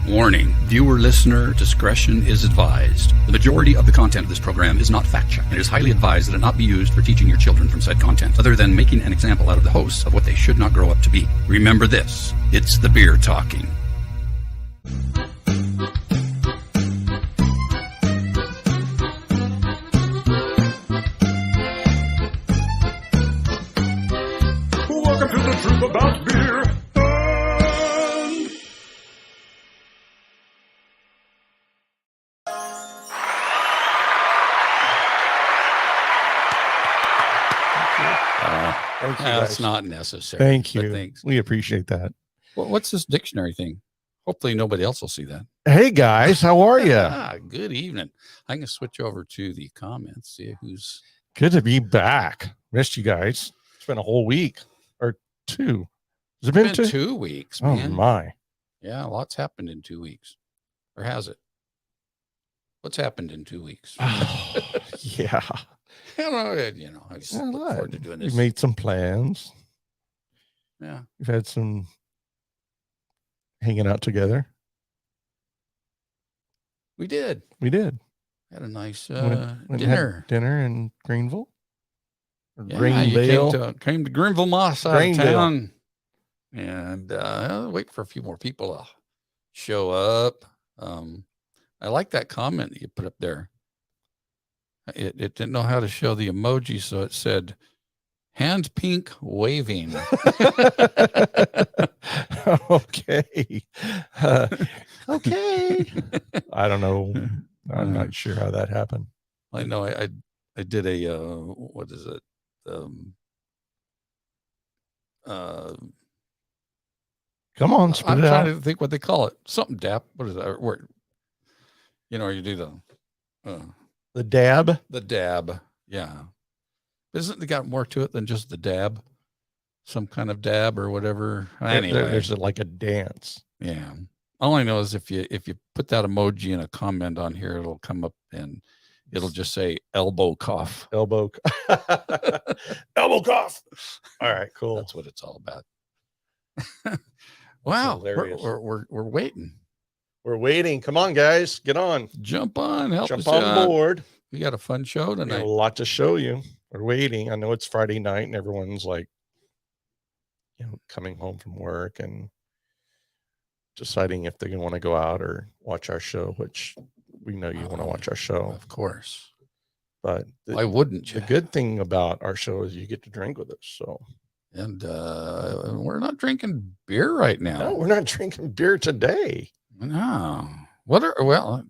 Warning, viewer listener discretion is advised. The majority of the content of this program is not fact checked. It is highly advised that it not be used for teaching your children from said content, other than making an example out of the hosts of what they should not grow up to be. Remember this, it's the beer talking. Welcome to the Truth About Beer. Thank you, That's guys. not necessary. Thank you. But thanks. We appreciate that. Well, what's this dictionary thing? Hopefully nobody else will see that. Hey guys, how are you? Good evening. I can switch over to the comments, see who's... Good to be back. Missed you guys. It's been a whole week or two. Has it been It's been 2 weeks, Oh man. my. Yeah, lots happened in 2 weeks. Or has it? What's happened in 2 weeks? Oh, yeah. I just look forward to doing We this. made some plans. Yeah. We've had some hanging out together. We did. We did. Had a nice Went and had dinner. dinner in Greenville. Or Yeah, you came to Greenville Moss out of Greenville. town. And I'll wait for a few more people to show up. I like that comment that you put up there. It didn't know how to show the emoji, so it said hand pink waving. Okay. Okay. I don't know. I'm not sure how that happened. I know I did a what is it? Come on, spit I'm it trying out. to think what they call it. Something dap. What is that word? You do The dab. the dab. Yeah. Isn't it got more to it than just the dab? Some kind of dab or whatever. Anyway, There's like a dance. yeah. All I know is if you put that emoji in a comment on here, it'll come up and it'll just say elbow cough. Elbow. Elbow cough. All right, cool. That's what it's all about. Wow, hilarious. we're waiting. We're waiting. Come on, guys. Get on. Jump on, help Jump us on out. board. We got a fun show We got tonight. a lot to show you. We're waiting. I know it's Friday night and everyone's like, coming home from work and deciding if they're going to want to go out or watch our show, which we know you want to watch our show. Of course. But Why wouldn't you? the good thing about our show is you get to drink with us. So And we're not drinking beer right now. no, we're not drinking beer today. No.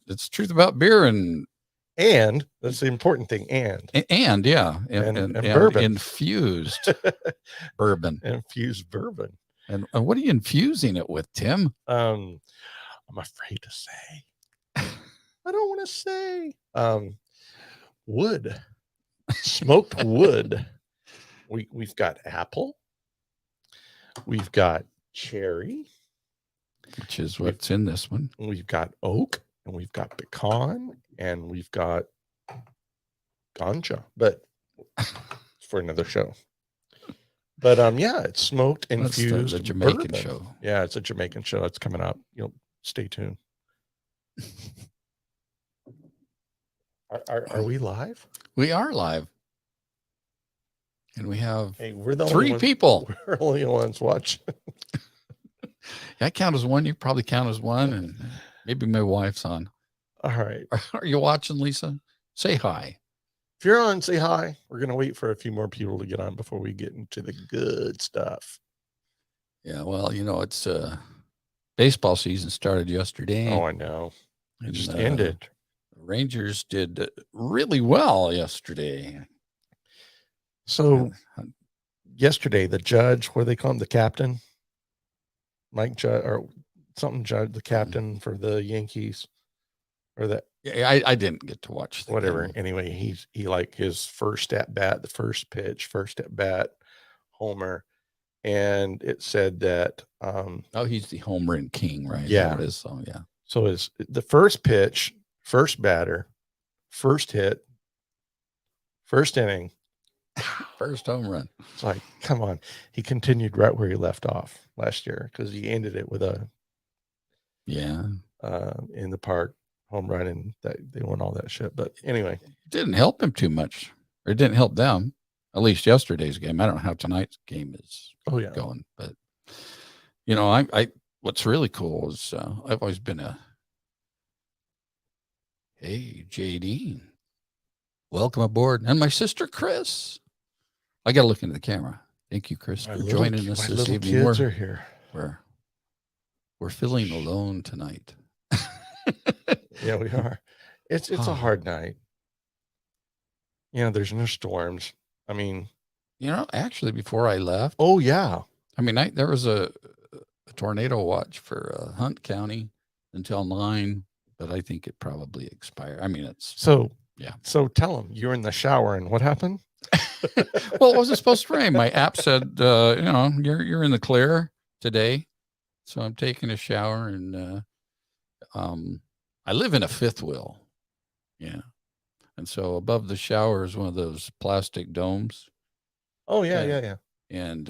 It's truth about beer and That's the important thing. And yeah, And bourbon. Infused bourbon. infused bourbon. And what are you infusing it with, Tim? I'm afraid to say. I don't want to say. Wood. Smoked wood. We've got apple. We've got cherry. Which is what's in this one. We've got oak, and we've got pecan, and we've got ganja, but it's for another show. But yeah, it's smoked That's infused the Jamaican bourbon. show. Yeah, it's a Jamaican show that's coming up. Stay tuned. Are we live? We are live. And we have Hey, we're the only three ones, people. We're only the ones watching. I count as one. You probably count as one. And maybe my wife's on. All right. Are you watching, Lisa? Say hi. If you're on, say hi. We're gonna wait for a few more people to get on before we get into the good stuff. Yeah, well, it's baseball season started yesterday. Oh, I know. It and, just ended. Rangers did really well yesterday. So yesterday, the judge, what do they call him? The captain, Mike Judge or something judge, the captain for the Yankees, or the Yeah, I didn't get to watch the whatever. game. Anyway, he like his first at bat, the first pitch, first at bat, homer, and it said that Oh, he's the home run king, right? Yeah. Is that what it is? So yeah. so is the first pitch, first batter, first hit, first inning. First home run. It's like, come on. He continued right where he left off last year because he ended it with a Yeah. in the park, home run, and that they won all that shit. But anyway, It didn't help him too much, or it didn't help them. At least yesterday's game. I don't know how tonight's game is oh yeah, going, but what's really cool is I've always been hey, JD, welcome aboard. And my sister, Chris. I got to look into the camera. Thank you, Chris, for joining us my this little evening. kids are here. We're feeling alone tonight. Yeah, we are. It's a hard night. There's no storms. I mean, actually, before I left, oh yeah, I mean, there was a tornado watch for Hunt County until 9, but I think it probably expired. I mean, it's so yeah. So tell them you're in the shower and what happened? Well, it wasn't supposed to rain. My app said, you're in the clear today. So I'm taking a shower and I live in a fifth wheel. Yeah. And so above the shower is one of those plastic domes. Oh yeah. And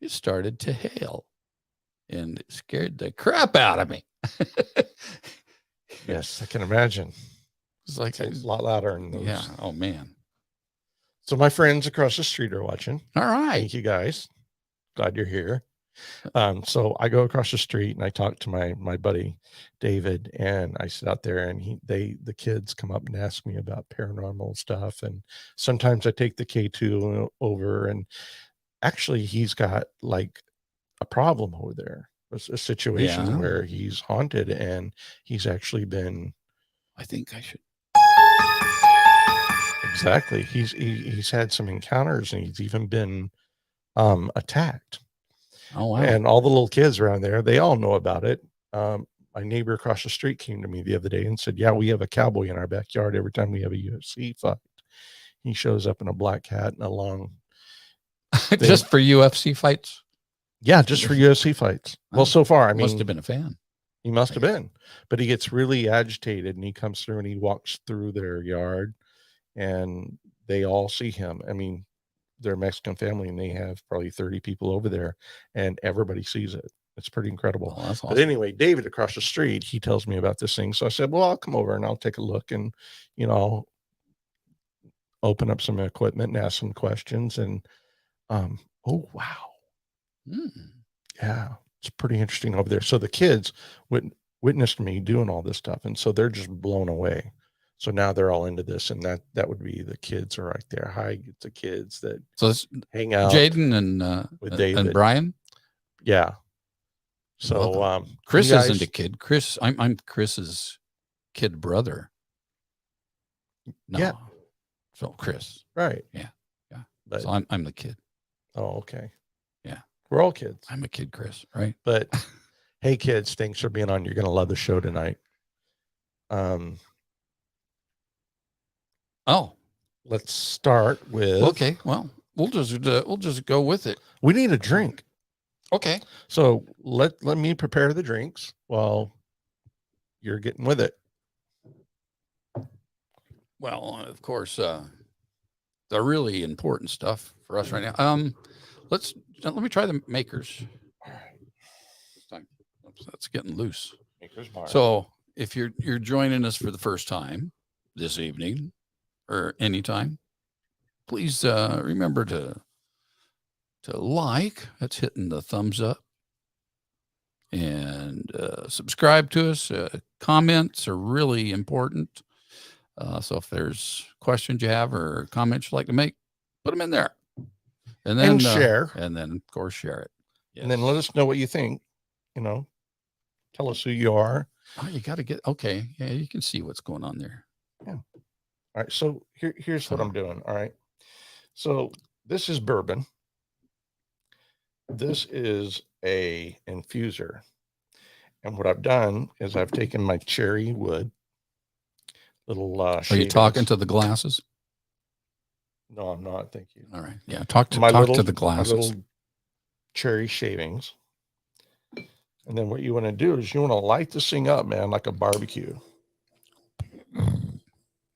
it started to hail and it scared the crap out of me. Yes, I can imagine. It's like It's a lot louder in those. Yeah. Oh man. So my friends across the street are watching. All right. Thank you guys. Glad you're here. So I go across the street and I talk to my buddy David, and I sit out there, and the kids come up and ask me about paranormal stuff, and sometimes I take the K2 over, and actually he's got like a problem over there, a situation Yeah. where he's haunted, and he's actually been. I think I should. Exactly. He's had some encounters, and he's even been attacked. Oh wow. And all the little kids around there, they all know about it. My neighbor across the street came to me the other day and said, yeah, we have a cowboy in our backyard every time we have a UFC fight. He shows up in a black hat and a long Just for UFC fights. Yeah, just for UFC fights. Well, so far, I mean, must have been a fan. He must have been, but he gets really agitated, and he comes through and he walks through their yard, and they all see him. I mean, they're a Mexican family, and they have probably 30 people over there, and everybody sees it. It's pretty incredible. Oh, that's awesome. But anyway, David across the street, he tells me about this thing. So I said, well, I'll come over and I'll take a look, and, I'll open up some equipment and ask some questions. And, oh, wow. Yeah, it's pretty interesting over there. So the kids witnessed me doing all this stuff, and so they're just blown away. So now they're all into this, and that would be the kids are right there. Hi, it's the kids that hang out. Jaden and with David and Brian. Yeah. So Chris isn't a kid. Chris, I'm Chris's kid brother. No. Yeah. So Chris. Right. Yeah. Yeah. But, so I'm the kid. Oh, okay. Yeah. We're all kids. I'm a kid, Chris, right? But hey kids, thanks for being on. You're gonna love the show tonight. Let's start with okay. Well, we'll just go with it. We need a drink. Okay. So let me prepare the drinks while you're getting with it. Well, of course, the really important stuff for us right now. Let me try the Makers. This time. Oops, that's getting loose. Maker's Mark. So if you're joining us for the first time this evening or anytime, please remember to like. That's hitting the thumbs up, and subscribe to us. Comments are really important. So if there's questions you have or comments you'd like to make, put them in there, and then share, and then of course share it. Yes. And then let us know what you think. Tell us who you are. Oh, you got to get okay. Yeah, you can see what's going on there. Yeah. All right. So here's what I'm doing. All right. So this is bourbon. This is a infuser, and what I've done is I've taken my cherry wood. Little Are you talking to the glasses? No, I'm not. Thank you. All right. Yeah. Talk to the glasses. My little cherry shavings. And then what you want to do is you want to light this thing up, man, like a barbecue.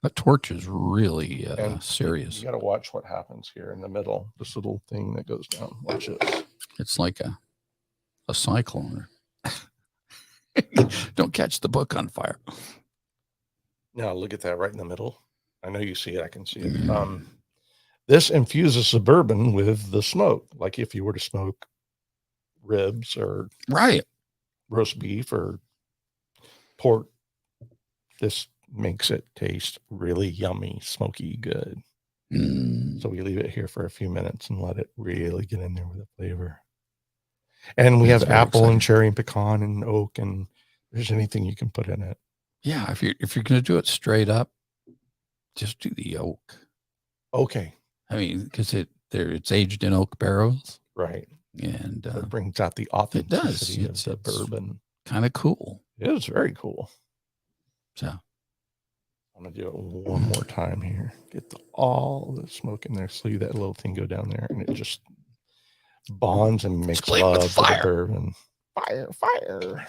That torch is really serious. You got to watch what happens here in the middle. This little thing that goes down. Watch this. It's like a cyclone. Don't catch the book on fire. Now look at that right in the middle. I know you see it. I can see it. Mm. This infuses the bourbon with the smoke. Like if you were to smoke ribs or Right. roast beef or pork, this makes it taste really yummy, smoky, good. Mm. So we leave it here for a few minutes and let it really get in there with the flavor. And we That's have very apple and exciting. cherry and pecan and oak, and there's anything you can put in it. Yeah, if you're going to do it straight up, just do the oak. Okay, I mean, because it's aged in oak barrels, right. and So it brings out the authenticity of It's- the it's- bourbon. kind of cool. It is very cool. So I'm gonna do it one more time here. Get all the smoke in there. So that little thing go down there, and it just bonds and makes play with love with the fire. bourbon. Fire.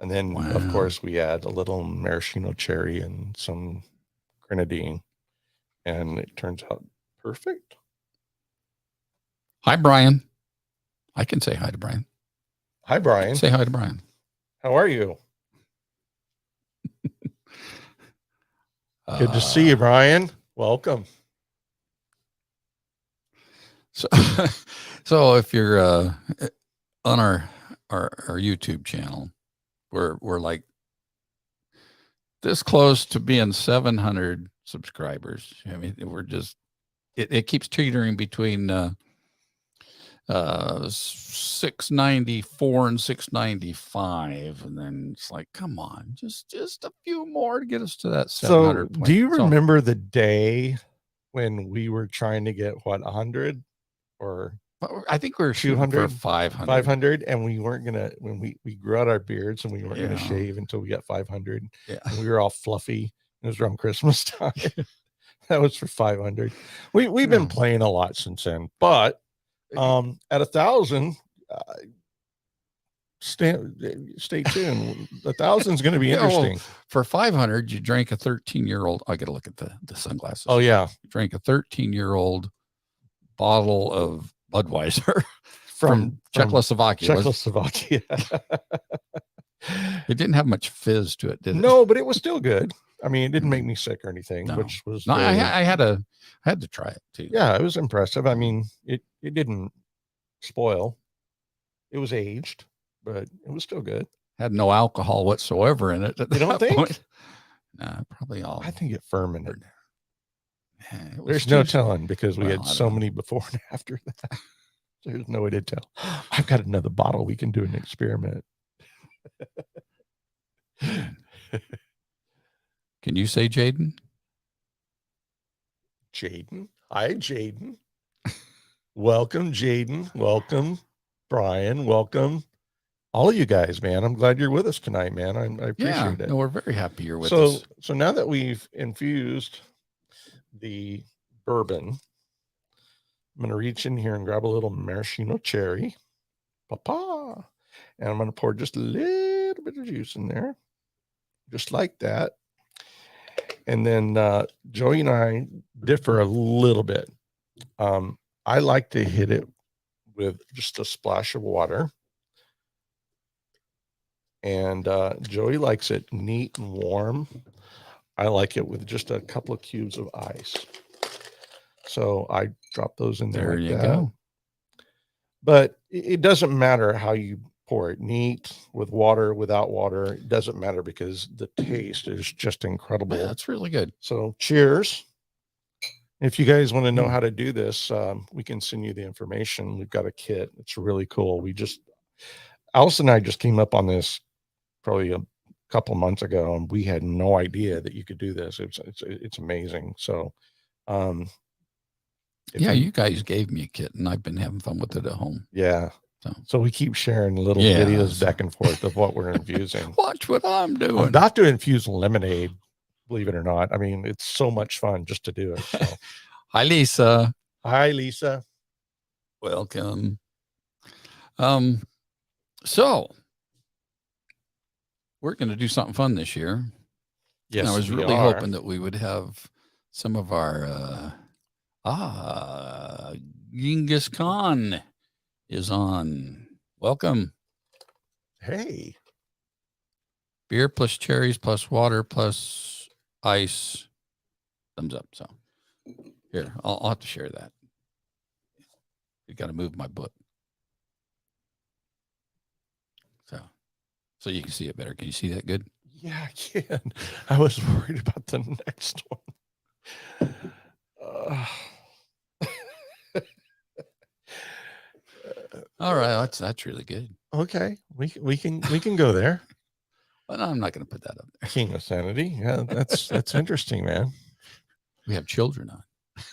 And then, of Wow. course, we add a little maraschino cherry and some grenadine, and it turns out perfect. Hi, Brian. I can say hi to Brian. Hi, Brian. Say hi to Brian. How are you? Good to see you, Brian. Welcome. So if you're on our YouTube channel, we're like this close to being 700 subscribers. I mean, we're just it keeps teetering between 694 and 695, and then it's like, come on, just a few more to get us to that 700 So, do you So, remember the day when we were trying to get 100 or I think we were shooting for 200, 500. 500, and we weren't gonna when we grew out our beards and we weren't gonna Yeah. shave until we got 500. Yeah. And we were all fluffy. It was around Christmas time. That was for 500. We've been Yeah. playing a lot since then, but at 1,000, stay tuned. 1,000 is going to be Yeah, well, interesting. For 500, you drank a 13-year-old. I got to look at the sunglasses. Oh yeah, You drank a 13-year-old bottle of Budweiser from Czechoslovakia. Czechoslovakia. It didn't have much fizz to it, did it? No, but it was still good. I mean, it didn't make me sick or anything, No. which was No, I very- had to try it too. yeah, it was impressive. I mean, it didn't spoil. It was aged, but it was still good. Had no alcohol whatsoever in it. At You don't that think? point. Nah, probably all. I think it fermented. Yeah, it was There's no just- telling because we well, had I so don't know. many before and after that. There's no way to tell. I've got another bottle. We can do an experiment. Can you say Jaden? Jaden. Hi, Jaden. Welcome, Jaden. Welcome, Brian. Welcome, all of you guys, man. I'm glad you're with us tonight, man. I appreciate it. No, we're very happy you're with us. So now that we've infused the bourbon, I'm going to reach in here and grab a little maraschino cherry. Papa. And I'm going to pour just a little bit of juice in there. Just like that. And then Joey and I differ a little bit. I like to hit it with just a splash of water. And Joey likes it neat and warm. I like it with just a couple of cubes of ice. So I drop those in there. There like you that. go. But it doesn't matter how you pour it, neat, with water, without water. It doesn't matter because the taste is just incredible. Yeah, that's really good. So cheers. If you guys want to know Mm. how to do this, we can send you the information. We've got a kit. It's really cool. Alice and I just came up on this probably a couple of months ago, and we had no idea that you could do this. It's amazing. So, Yeah, you guys gave me a kit, and I've been having fun with it at home. yeah. So. So we keep sharing little Yeah, videos so- back and forth of what we're infusing. Watch what I'm doing. I'm about to infuse lemonade, believe it or not. I mean, it's so much fun just to do it. So. Hi, Lisa. Hi, Lisa. Welcome. So we're going to do something fun this year. Yes, And I was we really are. hoping that we would have some of our Genghis Khan is on. Welcome. Hey, Beer plus cherries plus water plus ice. Thumbs up. So here, I'll have to share that. You got to move my book. So you can see it better. Can you see that good? yeah, I can. I was worried about the next one. All right. That's really good. Okay, we can go there. But I'm not going to put that up there. King of Sanity. Yeah, that's interesting, man. We have children on.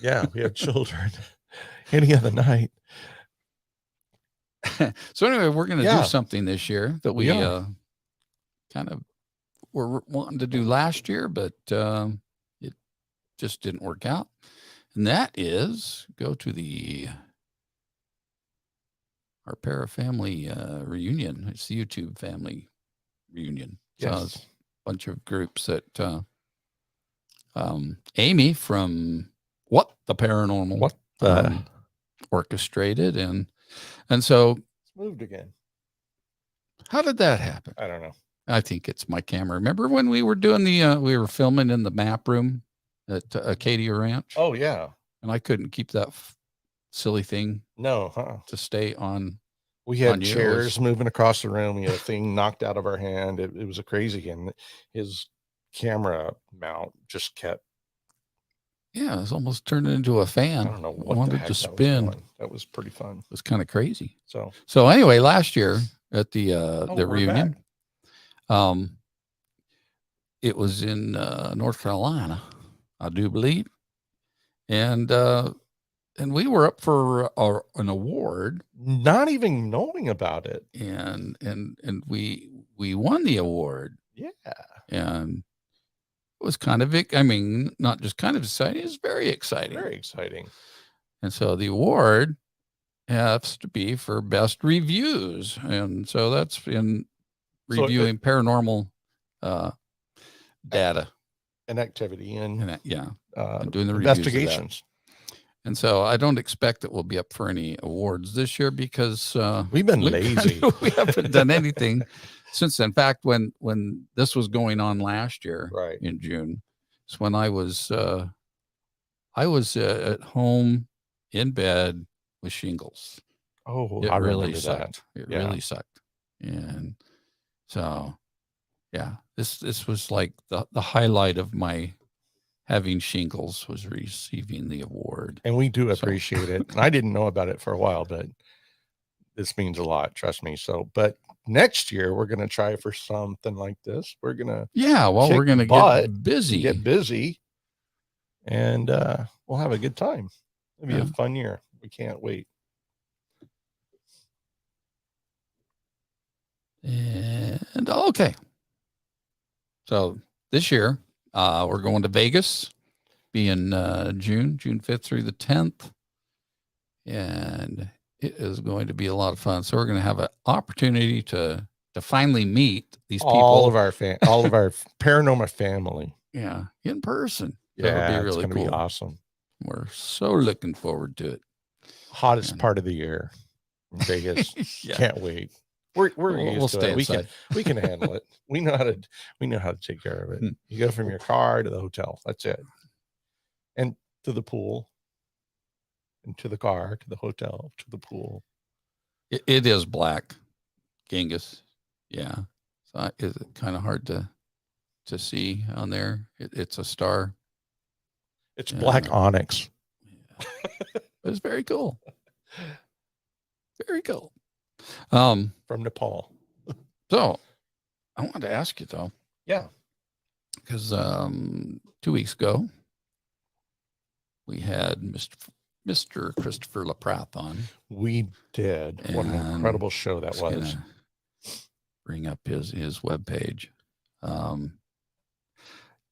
Yeah, we have children. Any other night. So anyway, we're going to Yeah. do something this year that we We are. kind of were wanting to do last year, but it just didn't work out. And that is go to our Parafamily reunion. It's the YouTube family reunion. So it's Yes. a bunch of groups that Amy from What the Paranormal What the orchestrated, and so it's moved again? how did that happen? I don't know. I think it's my camera. Remember when we were doing we were filming in the map room at Acadia Ranch? Oh yeah. And I couldn't keep that silly thing No, to stay on. we had On you, it chairs was- moving across the room. We had a thing knocked out of our hand. It was a crazy, and his camera mount just kept. Yeah, it was almost turned into a I fan. don't know what the wanted heck to that was spin. doing. That was pretty fun. It was kind of crazy. So So anyway, last year at the we're reunion, back. it was in North Carolina, I do believe, and we were up for an award, Not even knowing about it. and we won the award, Yeah. and it was kind of, I mean, not just kind of exciting, it's very exciting. Very exciting. And so the award has to be for best reviews, and so that's in So it- reviewing paranormal data, An activity and and and doing the reviews of that. investigations. And so I don't expect that we'll be up for any awards this year because We've been we lazy. we haven't done anything since. In fact, when this was going on last year, Right. in June, it's when I was at home in bed with shingles. Oh, It I really remember that. sucked. It Yeah. really sucked. And so, yeah, this was like the highlight of my having shingles was receiving the award. And we do So- appreciate it. And I didn't know about it for a while, but this means a lot, trust me. So, but next year we're going to try for something like this. We're going to Yeah, well, Kick we're going to butt, get busy. get busy and we'll have a good time. It'll be a Yeah. fun year. We can't wait. And okay. So this year, we're going to Vegas, be in June 5th through the 10th. And it is going to be a lot of fun. So we're going to have an opportunity to finally meet these people. All of our paranormal family. Yeah, in person. Yeah, That'll be it's really going to be cool. awesome. We're so looking forward to it. Hottest Yeah. part of the year in Vegas. Yeah. Can't wait. We're We'll used to stay it. inside. We can handle it. We know how to take care of it. Hmm. You go from your car to the hotel. That's it. And to the pool. And to the car, to the hotel, to the pool. It is black, Genghis. Yeah. So is it kind of hard to see on there? It's a star. It's Yeah. black onyx. It's very cool. Very cool. From Nepal. So I wanted to ask you though, Yeah. because 2 weeks ago we had Mr. Christopher LaPrath on. We did. What an And incredible show that Just was. gonna bring up his webpage.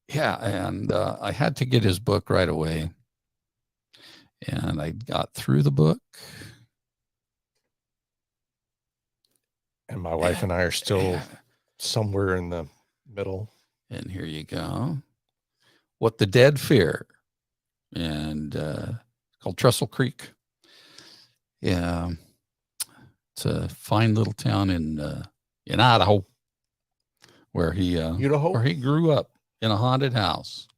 Yeah, and I had to get his book right away, and I got through the book. And my wife and I are still and- somewhere in the middle. And here you go. What the Dead Fear, and it's called Trestle Creek. Yeah, it's a fine little town in in Idaho, where he Idaho? grew up in a haunted house,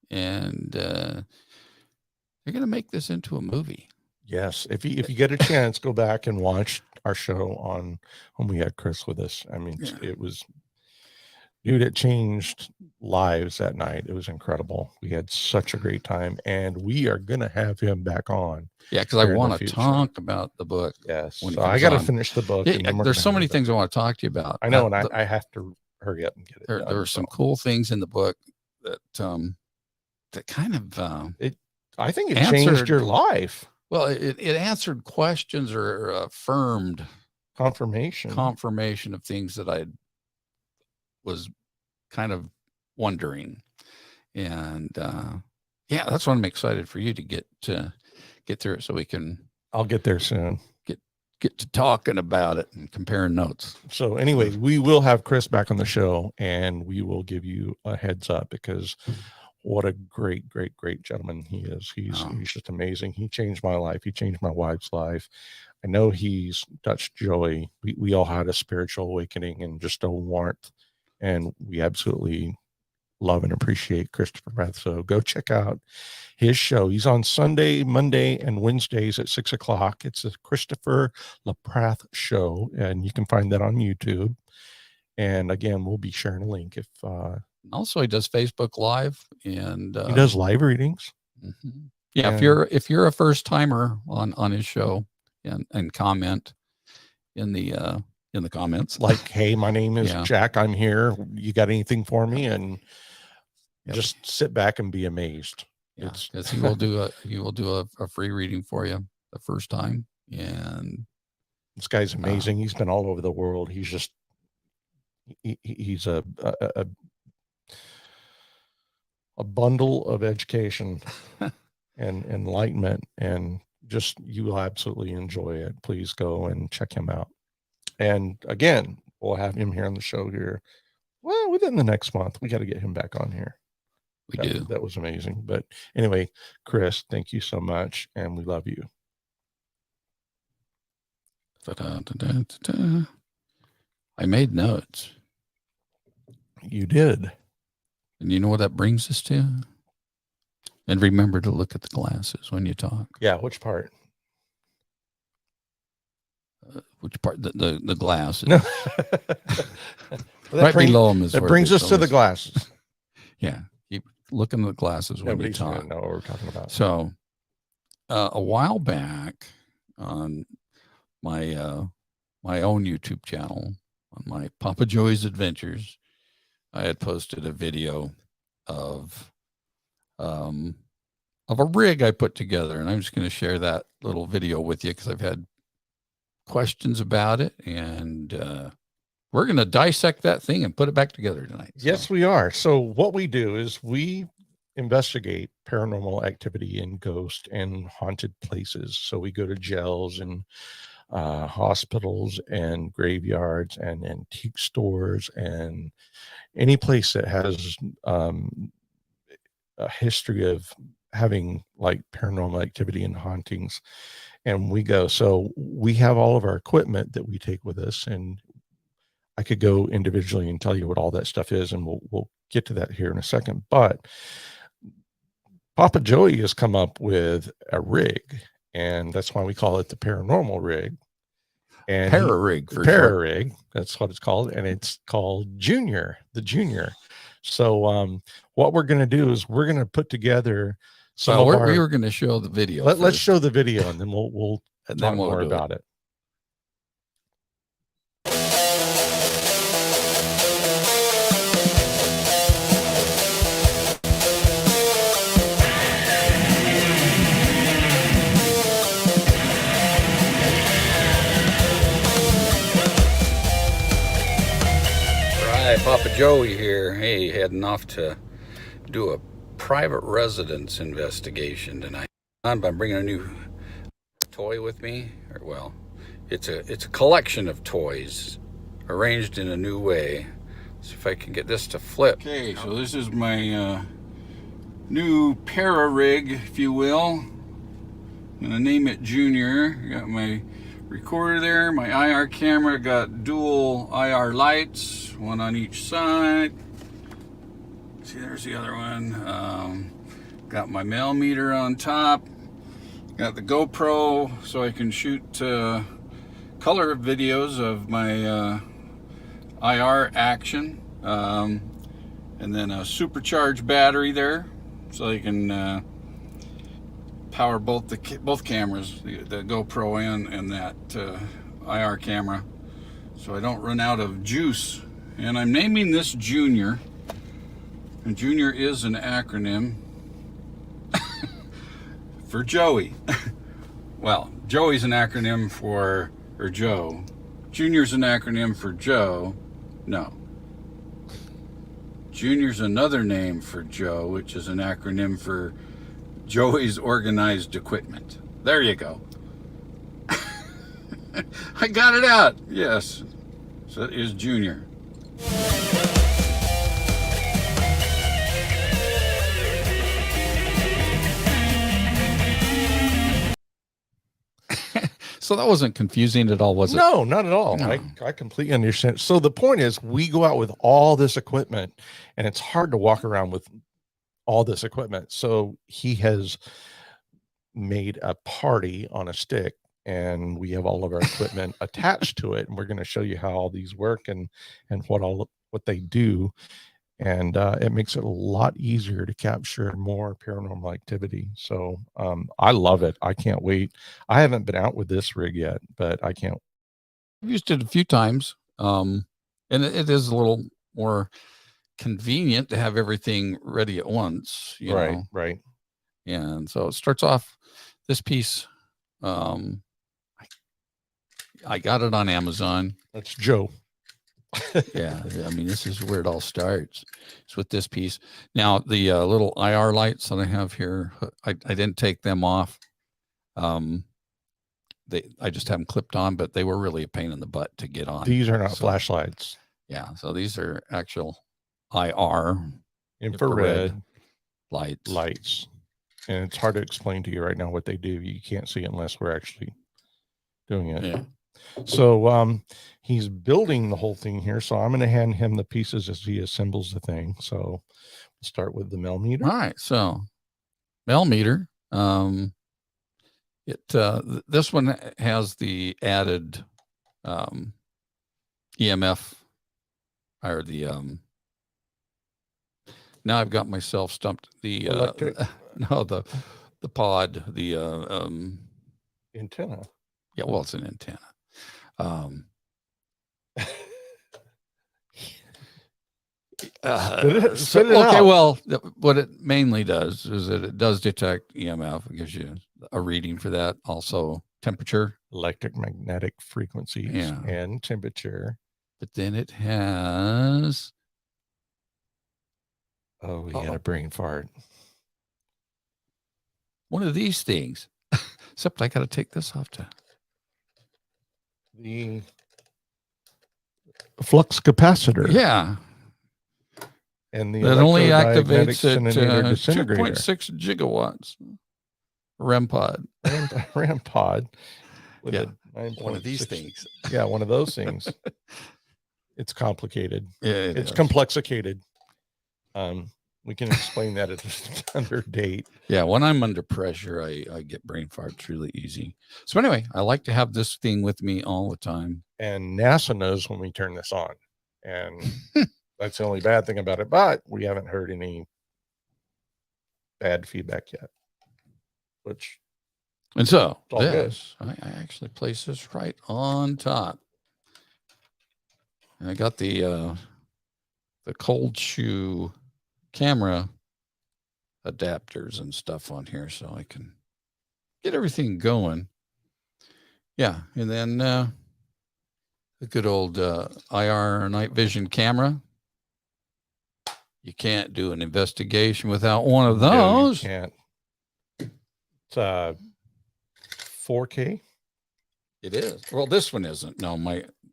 and they're going to make this into a movie. Yes. If you get a chance, go back and watch our show on when we had Chris with us. I mean, Yeah. it was, dude, it changed lives that night. It was incredible. We had such a great time, and we are going to have him back on. Yeah, because I Here in the want to future. talk about the book. Yes. When he So I comes got to on. finish the book. Yeah, and then we're there's gonna so have many it. things I want to talk to you about. I know, and The- I have to hurry up and get it. there done, were some so. cool things in the book that that kind of I think it changed answered- your life. well, it answered questions or affirmed Confirmation. confirmation of things that I was kind of wondering. And yeah, that's what I'm excited for you to get through it so we can I'll get there soon. get to talking about it and comparing notes. So anyway, we will have Chris back on the show, and we will give you a heads up, because what a great gentleman he is. He's just amazing. He changed my life. He changed my wife's life. I know he's touched Joey. We all had a spiritual awakening and just a warmth, and we absolutely love and appreciate Christopher Prath. So go check out his show. He's on Sunday, Monday, and Wednesdays at 6:00. It's the Christopher LaPrath Show, and you can find that on YouTube. And again, we'll be sharing a link if Also, he does Facebook Live, and he does live readings. Mhm. Yeah, And- if you're a first timer on his show, and comment in the comments, Like, hey, my name is Yeah. Jack. I'm here. You got anything for me? And Yep. just sit back and be amazed. yeah, It's- because he will do a free reading for you the first time, and This guy's amazing. He's been all over the world. He's just he's a bundle of education and enlightenment, and just you will absolutely enjoy it. Please go and check him out. And again, we'll have him here on the show here. Well, within the next month, we got to get him back on here. we do. That was amazing. But anyway, Chris, thank you so much, and we love you. Da-da-da-da-da-da. I made notes, You did. and you know what that brings us to? And remember to look at the glasses when you talk. Yeah. Which part? Which part? The glasses. No. Well, Right below them is that where brings it us to the goes. glasses. Yeah, keep looking at the glasses when you Nobody's talk. gonna know what we're talking about. So, a while back on my my own YouTube channel, on my Papa Joey's Adventures, I had posted a video of a rig I put together, and I'm just going to share that little video with you because I've had questions about it, and we're going to dissect that thing and put it back together tonight. Yes, we are. So what we do is we investigate paranormal activity in ghost and haunted places. So we go to jails and hospitals and graveyards and antique stores and any place that has a history of having like paranormal activity and hauntings. And we go, so we have all of our equipment that we take with us, and I could go individually and tell you what all that stuff is, and we'll get to that here in a second. But Papa Joey has come up with a rig, and that's why we call it the paranormal rig. And Para rig for para sure. rig, that's what it's called, and it's called Junior, the Junior. So what we're going to do is we're going to put together some So of our. we were going to show the video. Let's first, show the video, and then we'll and talk then we'll more do it. about it. Right, Papa Joey here. Hey, heading off to do a private residence investigation tonight. I'm bringing a new toy with me. Well, it's a collection of toys arranged in a new way. See if I can get this to flip. Okay, so this is my new para rig, if you will. I'm gonna name it Junior. I got my recorder there. My IR camera got dual IR lights, one on each side. See, there's the other one. Got my millimeter on top. Got the GoPro so I can shoot color videos of my IR action. And then a supercharged battery there so you can power both cameras, the GoPro and that IR camera, so I don't run out of juice. And I'm naming this Junior, and Junior is an acronym for Joey. Well, Joey's an acronym for, or Joe. Junior's an acronym for Joe. No. Junior's another name for Joe, which is an acronym for Joey's Organized Equipment. There you go. I got it out. Yes. So it is Junior. So that wasn't confusing at all, was it? No, not at all. No. I completely understand. So the point is, we go out with all this equipment, and it's hard to walk around with all this equipment. So he has made a party on a stick, and we have all of our equipment attached to it, and we're going to show you how all these work and what they do. And it makes it a lot easier to capture more paranormal activity. So I love it. I can't wait. I haven't been out with this rig yet, but I can't. I've used it a few times, and it is a little more convenient to have everything ready at once. You know? Right. And so it starts off this piece. I got it on Amazon. That's Joe. Yeah, I mean, this is where it all starts. It's with this piece. Now, the little IR lights that I have here, I didn't take them off. I just have them clipped on, but they were really a pain in the butt to get on. These are not flashlights. Yeah, so these are actual IR Infrared lights. And it's hard to explain to you right now what they do. You can't see it unless we're actually doing it. Yeah. So he's building the whole thing here. So I'm going to hand him the pieces as he assembles the thing. So we'll start with the millimeter. All right, so millimeter. This one has the added EMF, or the now I've got myself stumped. The no, the pod, the antenna. Yeah, well, it's an antenna. Spit it out. Well, what it mainly does is that it does detect EMF. It gives you a reading for that. Also, temperature, electromagnetic frequencies, Yeah. and temperature. but then it has. Oh, he had a brain fart. One of these things. Except I got to take this off to. The flux capacitor. Yeah, And the that only electromagnetic activates at centimeter disintegrator. 2.6 gigawatts. REM pod. RAM pod. With Yeah, a one of these 9.6 things. Yeah, one of those things. It's complicated. Yeah, It's is. complexicated. We can explain that at another date. Yeah, when I'm under pressure, I get brain farts really easy. So anyway, I like to have this thing with me all the time. And NASA knows when we turn this on. And that's the only bad thing about it. But we haven't heard any bad feedback yet. Which And so all good. this, I actually place this right on top. And I got the cold shoe camera adapters and stuff on here so I can get everything going. Yeah, and then the good old IR night vision camera. You can't do an investigation without one of No, you those. can't. It's 4K. It is. Well, this one isn't. No,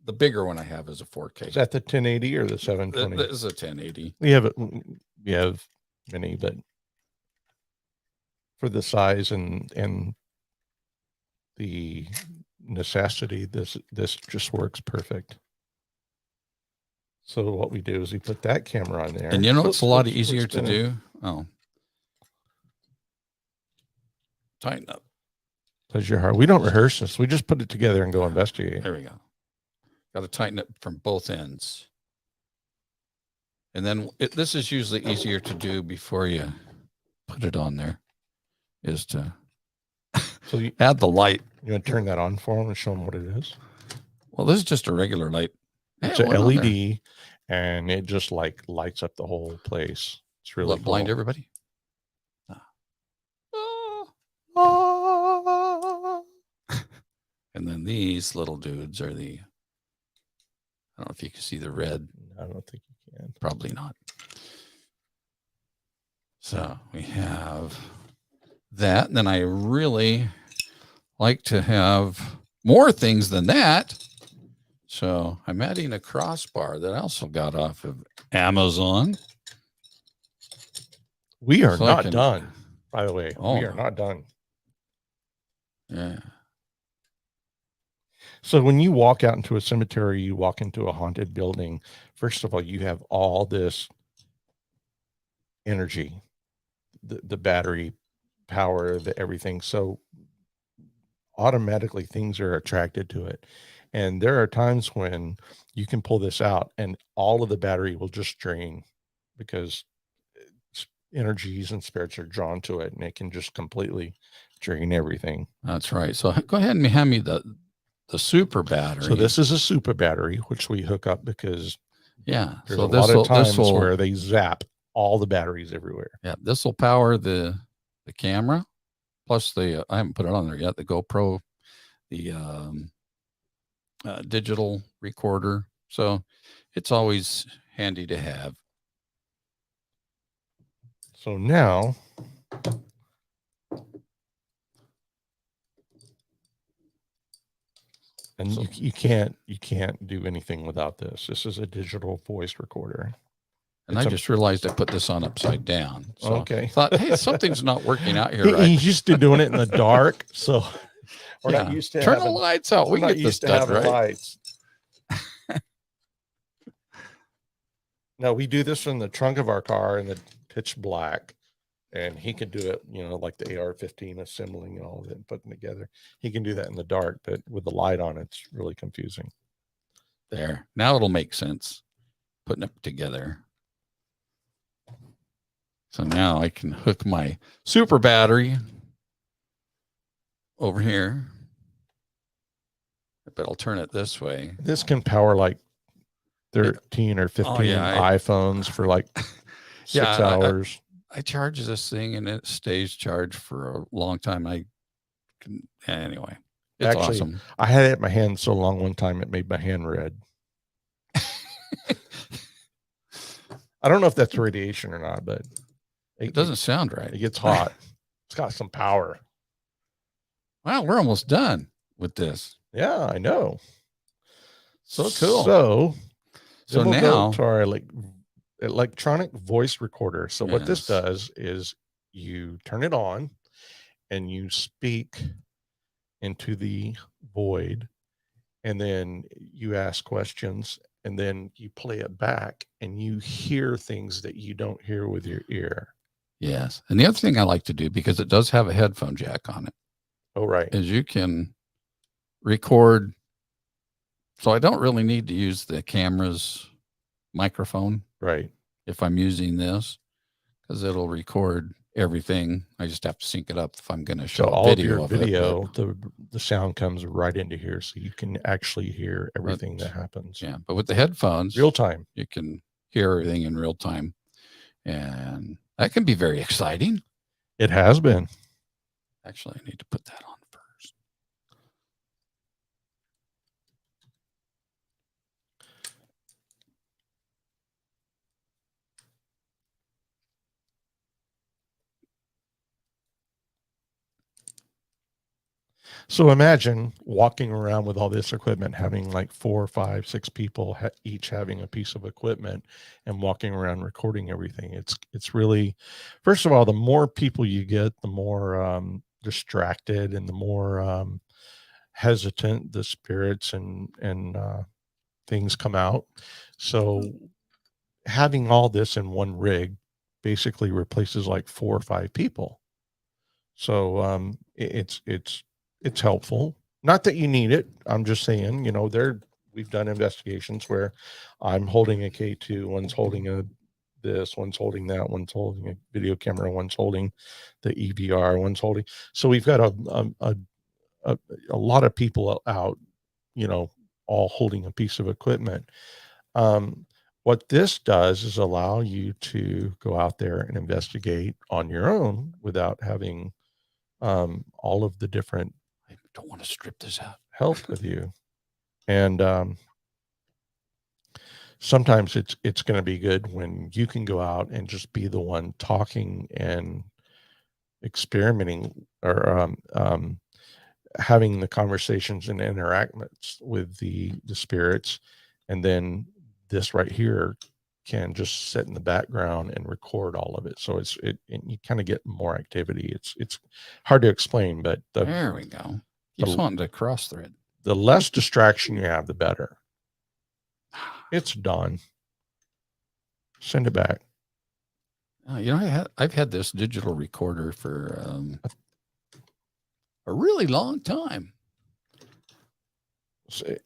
the bigger one I have is a 4K. Is that the 1080 or the 720? That is a 1080. We have many, but for the size and the necessity, this just works perfect. So what we do is we put that camera on there. And you know, it's a lot We're easier to spinning. do. Oh, tighten up. Pleasure your heart. We don't rehearse this. We just put it together and go investigate. There we go. Got to tighten it from both ends. And then this is usually easier to do before you put it on there, is to So you add the light. want to turn that on for them and show them what it is? Well, this is just a regular light. It's Hey, a what on there? LED, and it just like lights up the whole place. It's really Will it blind cool. everybody? And then these little dudes are the, I don't know if you can see the red. I don't think you can. Probably not. So we have that. And then I really like to have more things than that. So I'm adding a crossbar that I also got off of Amazon. We are So I not can- done, by the way. Oh. We are not done. Yeah. So when you walk out into a cemetery, you walk into a haunted building, first of all, you have all this energy, the battery power, the everything. So automatically things are attracted to it. And there are times when you can pull this out and all of the battery will just drain because energies and spirits are drawn to it, and it can just completely drain everything. That's right. So go ahead and hand me the super battery. So this is a super battery, which we hook up because yeah. there's So a lot of times will, where they zap all the batteries everywhere. yeah, this will power the camera, plus the I haven't put it on there yet. The GoPro, the digital recorder. So it's always handy to have. So now and So- you can't do anything without this. This is a digital voice recorder. And It's I a- just realized I put this on upside down. So Okay. I thought, hey, something's not working out here, He- right? He's used to doing it in the dark, so we're Yeah. not used to Turn the having, lights out. we're We not get this used to done having right. lights. No, we do this in the trunk of our car in the pitch black, and he can do it, like the AR-15 assembling and all of it and putting together. He can do that in the dark, but with the light on, it's really confusing. There. Now it'll make sense putting it together. So now I can hook my super battery over here. But I'll turn it this way. This can power like 13 or 15 iPhones for like 6 Yeah, hours. I charge this thing and it stays charged for a long time. Anyway, it's Actually, awesome. I had it in my hand so long one time it made my hand red. I don't know if that's radiation or not, but It doesn't sound right. It gets hot. It's got some power. Wow, we're almost done with this. Yeah, I know. So cool. So then we'll go now, to our electronic voice recorder. So what this Yes. does is you turn it on and you speak into the void, and then you ask questions, and then you play it back and you hear things that you don't hear with your ear. yes. And the other thing I like to do, because it does have a headphone jack on it, Oh, right. is you can record. So I don't really need to use the camera's microphone Right. if I'm using this, because it'll record everything. I just have to sync it up if I'm going to show So a all of video your of it, video, but- the sound comes right into here, so you can actually hear everything that happens. yeah, but with the headphones, Real time. you can hear everything in real time, and that can be very exciting. It has been. Actually, I need to put that on first. So imagine walking around with all this equipment, having like 4, 5, 6 people each having a piece of equipment and walking around recording everything. It's really, first of all, the more people you get, the more distracted and the more hesitant the spirits and things come out. So having all this in one rig basically replaces like 4 or 5 people. So it's helpful. Not that you need it. I'm just saying, we've done investigations where I'm holding a K2, one's holding one's holding that, one's holding a video camera, one's holding the EVR, one's holding. So we've got a lot of people out, all holding a piece of equipment. What this does is allow you to go out there and investigate on your own without having all of the different I don't want to strip this out. help with you. And sometimes it's going to be good when you can go out and just be the one talking and experimenting, or having the conversations and interactions with the spirits. And then this right here can just sit in the background and record all of it. So you kind of get more activity. It's hard to explain, but There we go. Keeps wanting to cross thread. the less distraction you have, the better. It's done. Send it back. I've had this digital recorder for a really long time.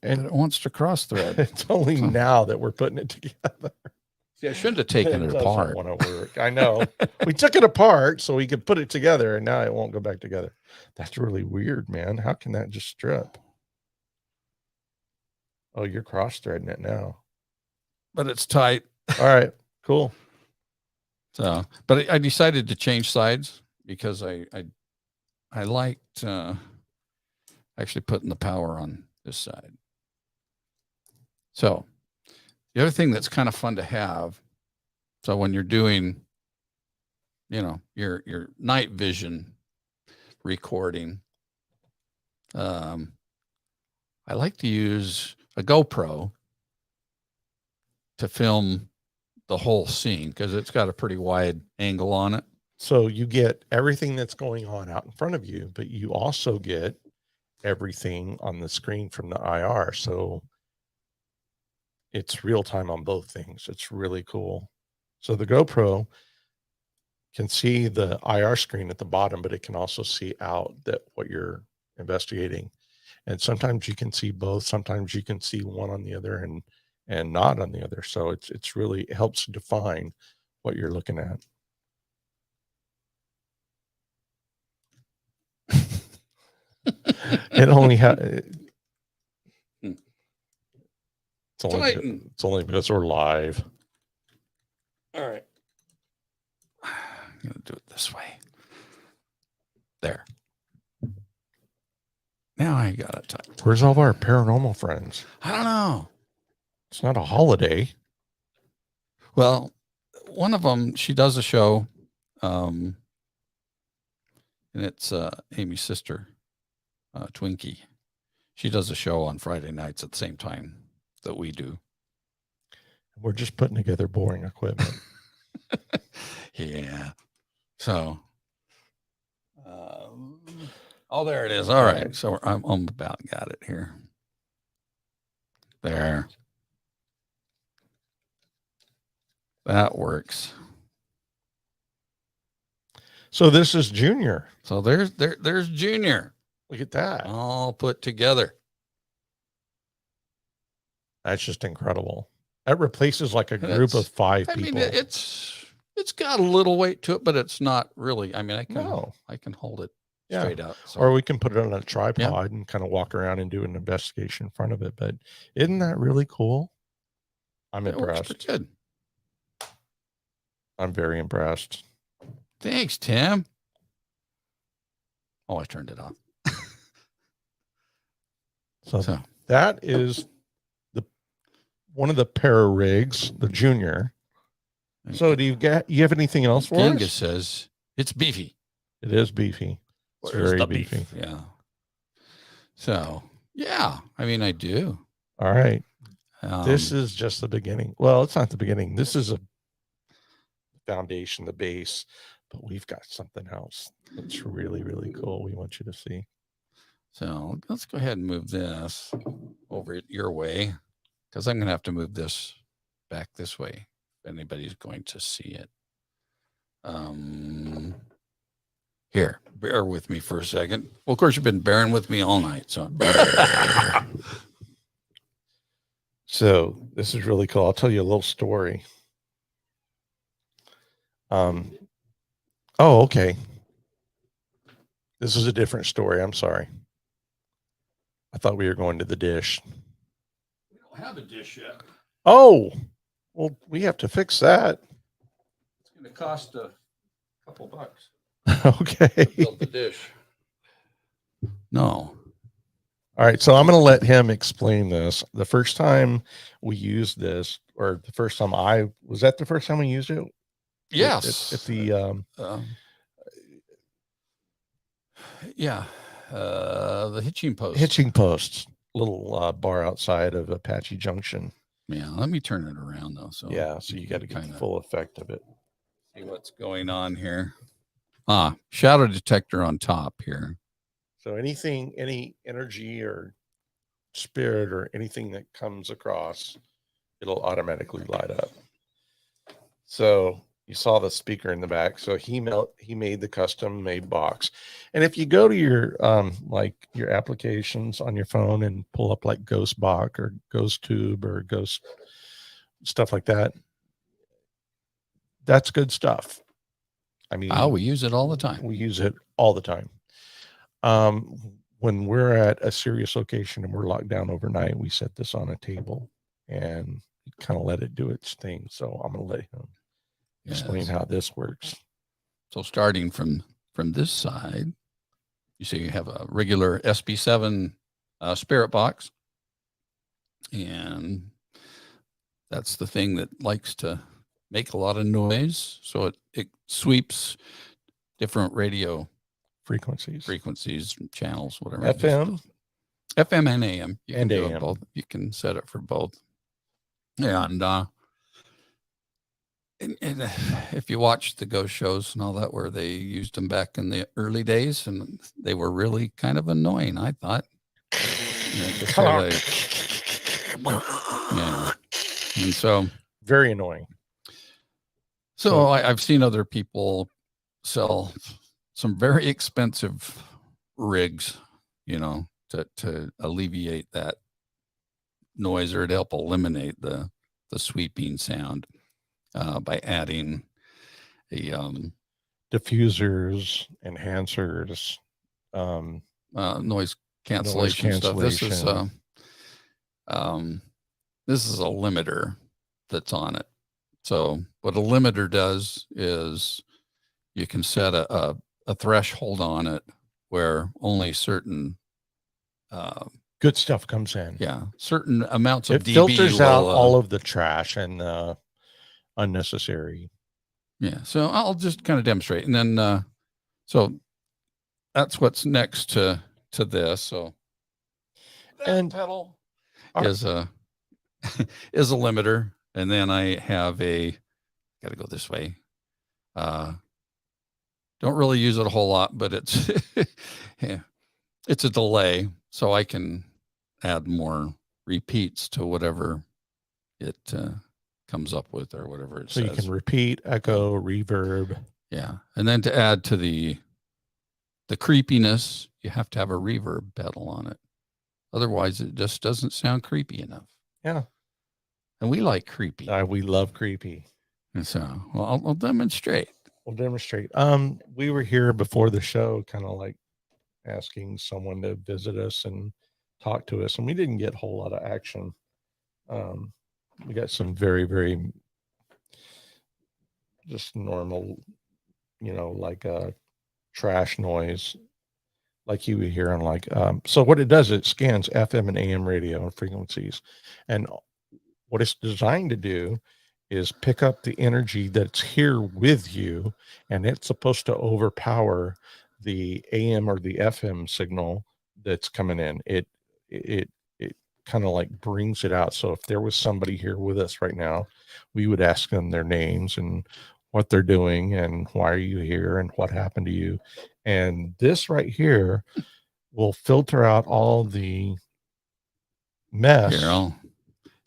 And it wants to cross thread. It's only now that we're putting it together. See, I shouldn't have taken it apart. Want to work. I know. We took it apart so we could put it together, and now it won't go back together. That's really weird, man. How can that just strip? Oh, you're cross-threading it now. But it's tight. All right, cool. So, but I decided to change sides because I liked actually putting the power on this side. So the other thing that's kind of fun to have, so when you're doing, your night vision recording, I like to use a GoPro to film the whole scene because it's got a pretty wide angle on it. So you get everything that's going on out in front of you, but you also get everything on the screen from the IR. So it's real time on both things. It's really cool. So the GoPro can see the IR screen at the bottom, but it can also see out that what you're investigating. And sometimes you can see both. Sometimes you can see one on the other and not on the other. So it helps define what you're looking at. It only it's only because we're live. All right. I'm going to do it this way. There. Now I got it tight. Where's all of our paranormal friends? I don't know. It's not a holiday. Well, one of them, she does a show, and it's Amy's sister, Twinkie. She does a show on Friday nights at the same time that we do. We're just putting together boring equipment. Yeah. So, oh, there it is. All right. So I'm about got it here. There. That works. So this is Junior. So there's Junior. Look at that. All put together. That's just incredible. That replaces like a group of 5 people. I mean, it's got a little weight to it, but it's not really. I mean, I can hold it straight out. So. Or we can put it on a tripod and kind of walk around and do an investigation in front of it. But isn't that really cool? I'm impressed. Good. I'm very impressed. Thanks, Tim. Oh, I turned it off. So that is one of the para rigs, the Junior. So do you have anything else for Genghis us? says it's beefy. It is beefy. It's very beefy. Beef? Yeah. So yeah, I mean, I do. All right. This is just the beginning. Well, it's not the beginning. This is a foundation, the base, but we've got something else that's really, really cool. We want you to see. So let's go ahead and move this over your way, because I'm going to have to move this back this way if anybody's going to see it. Here, bear with me for a second. Well, of course, you've been bearing with me all night. So, So this is really cool. I'll tell you a little story. Oh, okay. This is a different story. I'm sorry. I thought we were going to the dish. we don't have a dish yet. Oh, well, we have to fix that. It's going to cost a couple bucks Okay. to build the dish. No. All right. So I'm going to let him explain this. The first time we used this, or the first time was that the first time we used it? Yes. At the, yeah. The hitching post. hitching posts, little bar outside of Apache Junction. Yeah. Let me turn it around though. So Yeah. So you got to get the full effect of it. see what's going on here. Shadow detector on top here. So anything, any energy or spirit or anything that comes across, it'll automatically light up. So you saw the speaker in the back. So he made the custom made box. And if you go to your like your applications on your phone and pull up like Ghostbox or GhostTube or Ghost stuff like that, that's good stuff. I mean, We use it all the time. we use it all the time. When we're at a serious location and we're locked down overnight, we set this on a table and kind of let it do its thing. So I'm going to let him explain Yes. how this works. So starting from this side, you see you have a regular SB7 spirit box, and that's the thing that likes to make a lot of noise. So it sweeps different radio Frequencies, channels, whatever. FM, FM and AM. You and can do it AM. both. You can set it for both. And if you watch the ghost shows and all that, where they used them back in the early days, and they were really kind of annoying, I thought. Yeah. And so very annoying. So I've seen other people sell some very expensive rigs, to alleviate that noise or to help eliminate the sweeping sound by adding a diffusers, enhancers, noise cancellation stuff. This is a limiter that's on it. So what a limiter does is you can set a threshold on it where only certain good stuff comes in. Certain amounts of it dB filters out all of the trash and unnecessary. Yeah. So I'll just kind of demonstrate, and then so that's what's next to this. So that pedal is a is a limiter, and then I have got to go this way. Don't really use it a whole lot, but it's it's a delay, so I can add more repeats to whatever it comes up with, or whatever it says. So you can repeat, echo, reverb. Yeah. And then to add to the creepiness, you have to have a reverb pedal on it. Otherwise, it just doesn't sound creepy enough. Yeah. And we like creepy. We love creepy. And so, well, I'll demonstrate. We'll demonstrate. We were here before the show, kind of like asking someone to visit us and talk to us, and we didn't get a whole lot of action. We got some very, very just normal, like trash noise, like you would hear on like. So what it does, it scans FM and AM radio frequencies, and what it's designed to do is pick up the energy that's here with you, and it's supposed to overpower the AM or the FM signal that's coming in. It kind of like brings it out. So if there was somebody here with us right now, we would ask them their names and what they're doing and why are you here and what happened to you. And this right here will filter out all the mess Here, you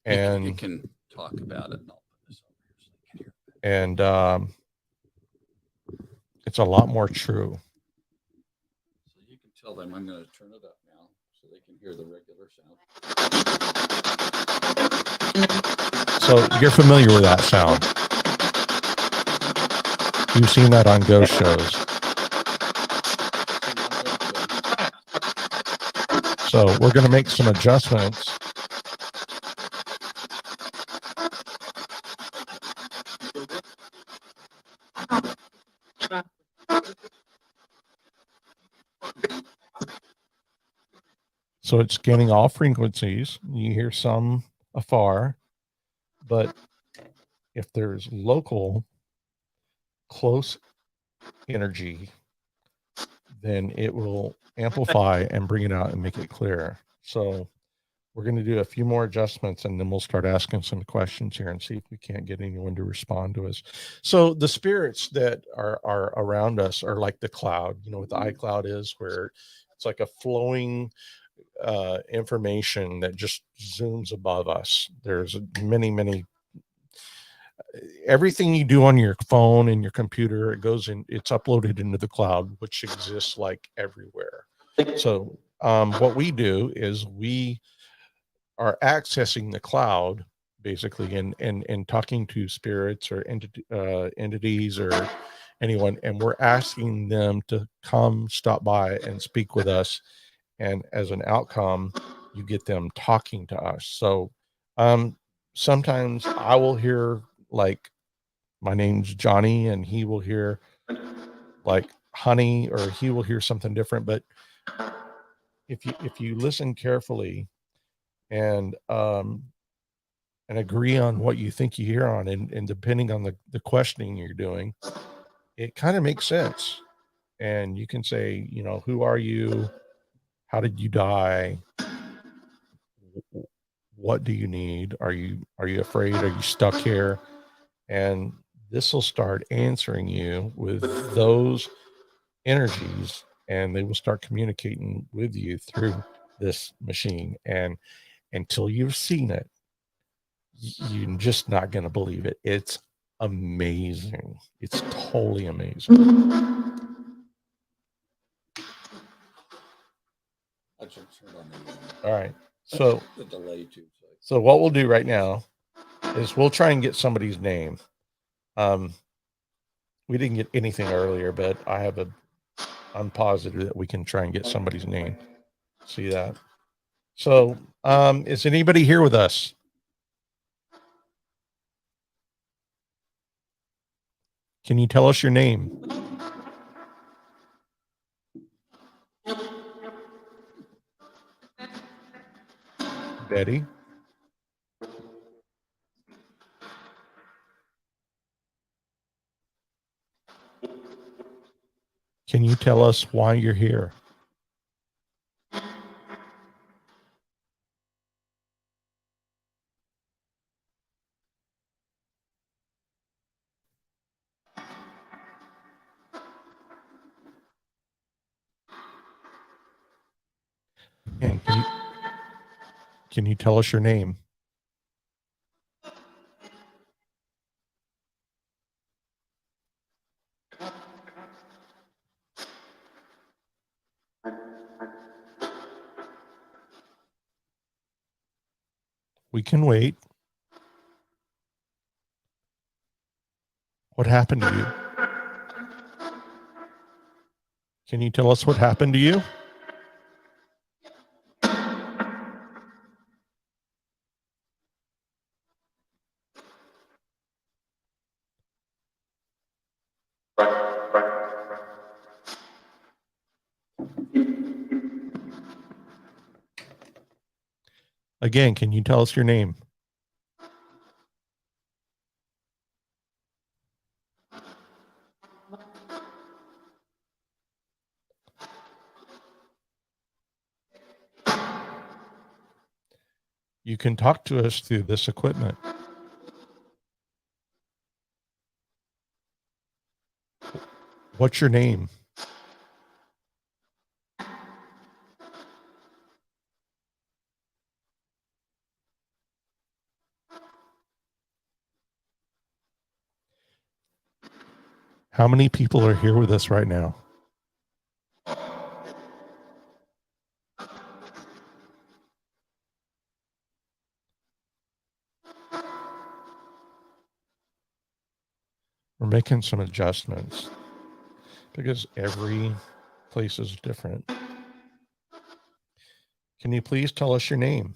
and can talk about it. And I'll put this over here so they can hear. and it's a lot more true. So you can tell them I'm going to turn it up now so they can hear the regular sound. So you're familiar with that sound. You've seen that on ghost shows. So we're going to make some adjustments. So it's scanning all frequencies. You hear some afar, but if there's local close energy, then it will amplify and bring it out and make it clearer. So we're going to do a few more adjustments and then we'll start asking some questions here and see if we can't get anyone to respond to us. So the spirits that are around us are like the cloud, you know what the iCloud is, where it's like a flowing information that just zooms above us. There's many everything you do on your phone and your computer, it's uploaded into the cloud, which exists like everywhere. So what we do is we are accessing the cloud basically and talking to spirits or entities or anyone, and we're asking them to come stop by and speak with us, and as an outcome you get them talking to us. So sometimes I will hear like my name's Johnny and he will hear like honey, or he will hear something different. But if you listen carefully and agree on what you think you hear on, and depending on the questioning you're doing, it kind of makes sense. And you can say, you know, who are you? How did you die? What do you need? Are you afraid? Are you stuck here? And this will start answering you with those energies, and they will start communicating with you through this machine. And until you've seen it, you're just not going to believe it. It's amazing. It's totally amazing. All right. So The delay too. So what we'll do right now is we'll try and get somebody's name. We didn't get anything earlier, but I'm positive that we can try and get somebody's name. See that? So, is anybody here with us? Can you tell us your name? Betty? Can you tell us why you're here? And can you tell us your name? We can wait. What happened to you? Can you tell us what happened to you? Again, can you tell us your name? You can talk to us through this equipment. What's your name? How many people are here with us right now? We're making some adjustments because every place is different. Can you please tell us your name?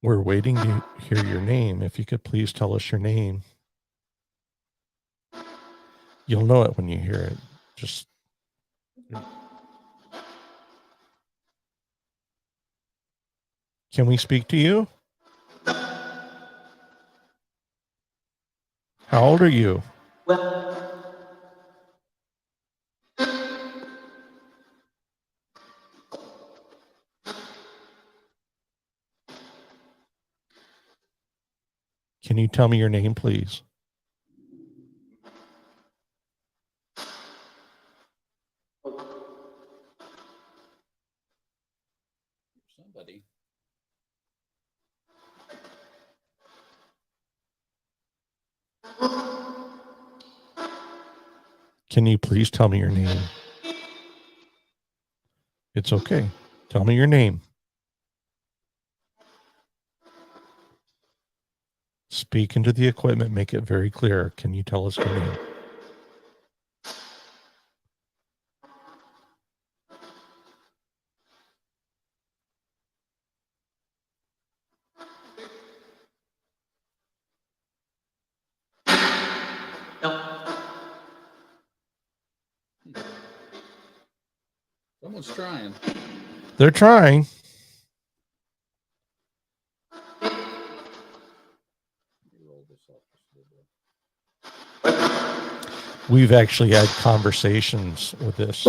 We're waiting to hear your name. If you could please tell us your name. You'll know it when you hear it. Just can we speak to you? How old are you? Can you tell me your name, please? Somebody. Can you please tell me your name? It's okay. Tell me your name. Speak into the equipment. Make it very clear. Can you tell us your name? Someone's trying. They're trying. We've actually had conversations with this.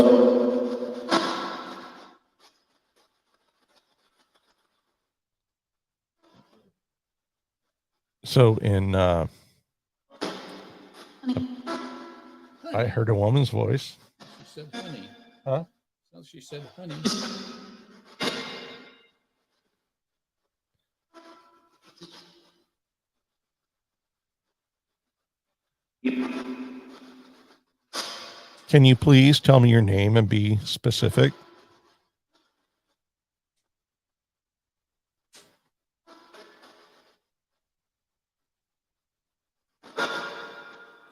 So I heard a woman's voice. She said honey. Huh? No, she said honey. Can you please tell me your name and be specific?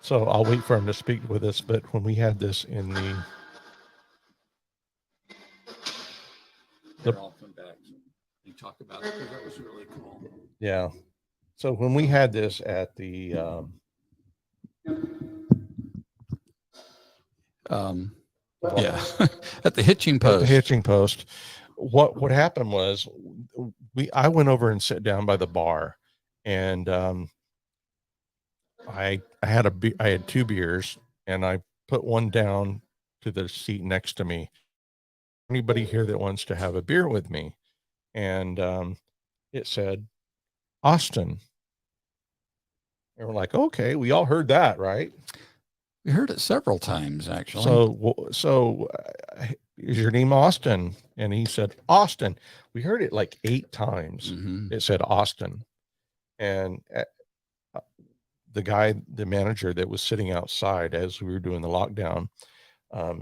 So I'll wait for him to speak with us. But when we had this in They're all come back and talk about it because that was really cool. yeah. So when we had this at the Yeah, at the hitching post. At the hitching post, what happened was I went over and sat down by the bar, and I had 2 beers, and I put one down to the seat next to me. Anybody here that wants to have a beer with me? And it said Austin. And we're like, okay, we all heard that, right? We heard it several times, actually. So is your name Austin? And he said, Austin. We heard it like 8 times. Mhm. It said Austin. And the guy, the manager that was sitting outside as we were doing the lockdown,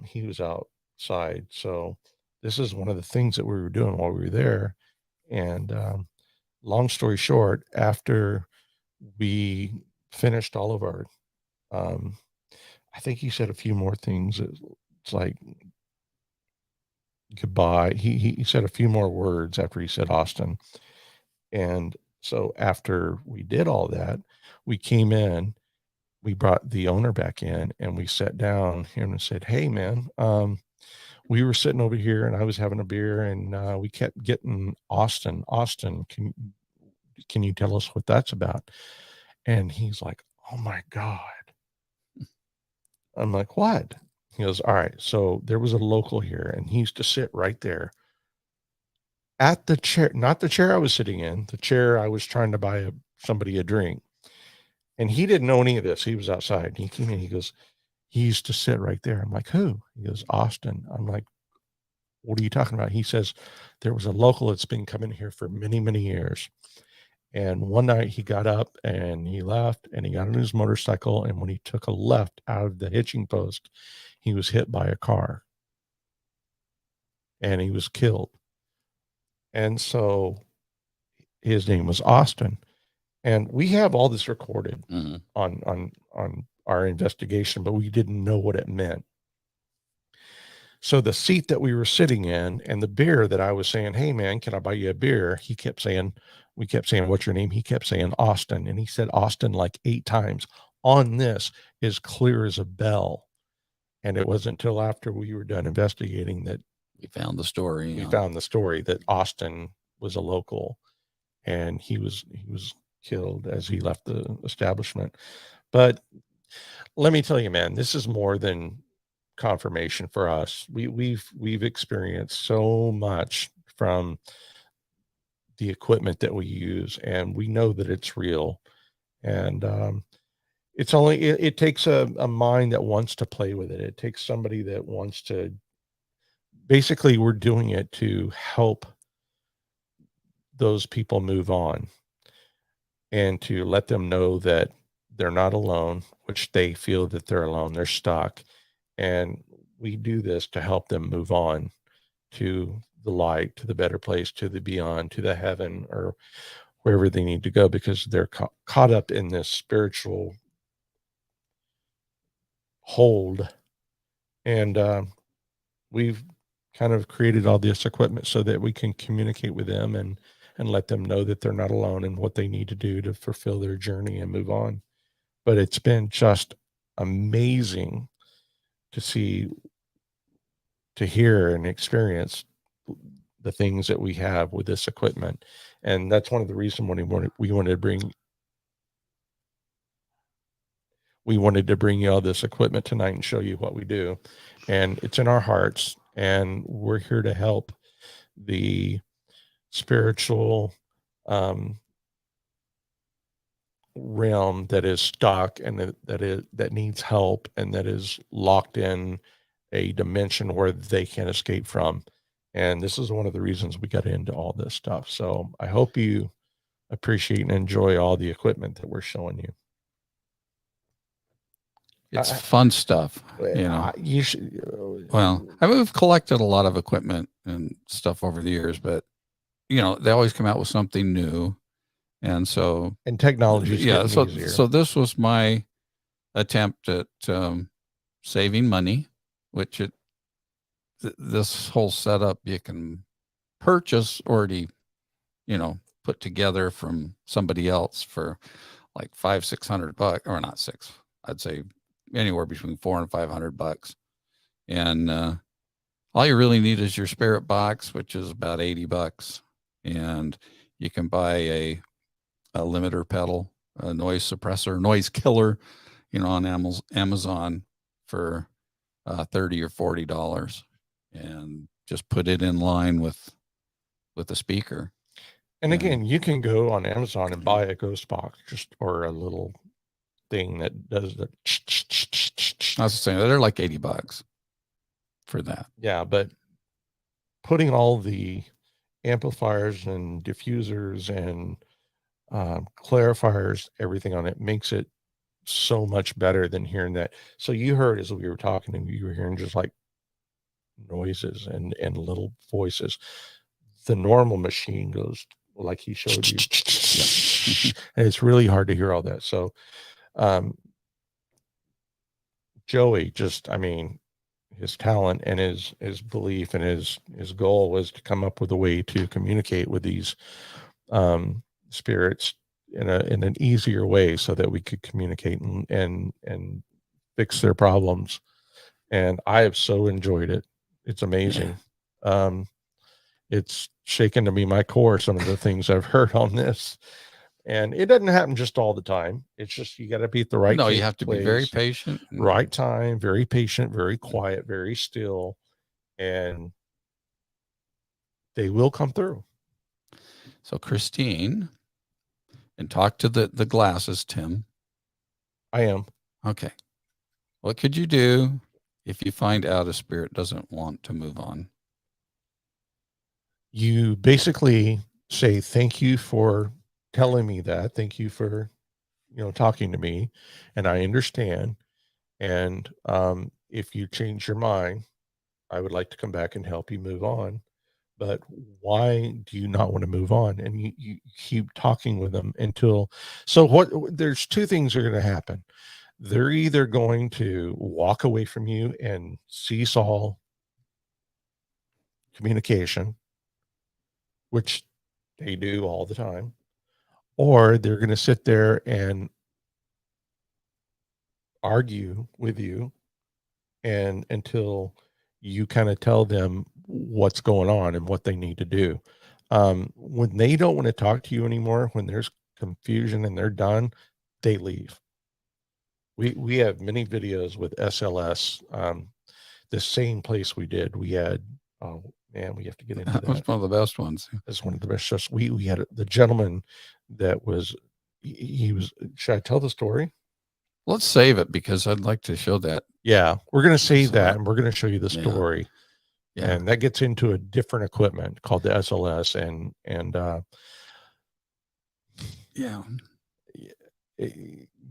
he was outside. So this is one of the things that we were doing while we were there. And long story short, after we finished all of our, I think he said a few more things. It's like goodbye. He said a few more words after he said Austin. And so after we did all that, we came in, we brought the owner back in, and we sat down here and said, hey man, we were sitting over here and I was having a beer, and we kept getting Austin, can you tell us what that's about? And he's like, oh my God. I'm like, what? He goes, all right. So there was a local here, and he used to sit right there at the chair, not the chair I was sitting in, the chair I was trying to buy somebody a drink. And he didn't know any of this. He was outside. And he came in. He goes, he used to sit right there. I'm like, who? He goes, Austin. I'm like, what are you talking about? He says, there was a local that's been coming here for many, many years. And one night he got up and he left and he got on his motorcycle. And when he took a left out of the hitching post, he was hit by a car and he was killed. And so his name was Austin. And we have all this recorded Mhm. on our investigation, but we didn't know what it meant. So the seat that we were sitting in and the beer that I was saying, hey man, can I buy you a beer? We kept saying, what's your name? He kept saying Austin. And he said Austin like 8 times on this, as clear as a bell. And it wasn't until after we were done investigating that We found the story. we found the story that Austin was a local and he was killed as he left the establishment. But let me tell you, man, this is more than confirmation for us. We've experienced so much from the equipment that we use, and we know that it's real. And it's only it takes a mind that wants to play with it. It takes somebody that wants to. Basically, we're doing it to help those people move on and to let them know that they're not alone, which they feel that they're alone. They're stuck. And we do this to help them move on to the light, to the better place, to the beyond, to the heaven, or wherever they need to go, because they're caught up in this spiritual hold. And we've kind of created all this equipment so that we can communicate with them and let them know that they're not alone and what they need to do to fulfill their journey and move on. But it's been just amazing to see, to hear and experience the things that we have with this equipment. And that's one of the reasons we wanted to bring you all this equipment tonight and show you what we do. And it's in our hearts, and we're here to help the spiritual realm that is stuck and that needs help and that is locked in a dimension where they can't escape from. And this is one of the reasons we got into all this stuff. So I hope you appreciate and enjoy all the equipment that we're showing you. It's fun stuff, you know. You should. Well, I mean, we've collected a lot of equipment and stuff over the years, but you know, they always come out with something new, and so and technology, yeah. So this was my attempt at saving money, which this whole setup you can purchase already, you know, put together from somebody else for like $500-600, or not six, I'd say anywhere between $400 and $500. And all you really need is your spirit box, which is about $80. And you can buy a limiter pedal, a noise suppressor, noise killer, you know, on Amazon for $30 or $40, and just put it in line with the speaker. And again, you can go on Amazon and buy a ghost box, or a little thing that does the. I was saying they're like $80 for that. Yeah, but putting all the amplifiers and diffusers and clarifiers, everything on it, makes it so much better than hearing that. So you heard, as we were talking, and you were hearing just like noises and little voices. The normal machine goes like he showed you. And it's really hard to hear all that. So Joey just, I mean, his talent and his belief and his goal was to come up with a way to communicate with these spirits in an easier way, so that we could communicate and fix their problems. And I have so enjoyed it. It's amazing. Yeah. It's shaken to me my core, some of the things I've heard on this. And it doesn't happen just all the time. It's just, you got to be at the right. No, you have to be very patient. Right time, very patient, very quiet, very still, and they will come through. So Christine, and talk to the glasses, Tim. I am. Okay. What could you do if you find out a spirit doesn't want to move on? You basically say, thank you for telling me that. Thank you for, talking to me. And I understand. And if you change your mind, I would like to come back and help you move on. But why do you not want to move on? And you keep talking with them until, there's two things are going to happen. They're either going to walk away from you and cease all communication, which they do all the time, or they're going to sit there and argue with you and until you kind of tell them what's going on and what they need to do. When they don't want to talk to you anymore, when there's confusion and they're done, they leave. We have many videos with SLS. The same place we did, we had, oh man, we have to get into That was that. one of the best ones. It's one of the best shows. We had the gentleman that was, he was, should I tell the story? Let's save it because I'd like to show that. Yeah, we're going to save So, that and we're going to show you the yeah. story. Yeah. And that gets into a different equipment called the SLS. Yeah.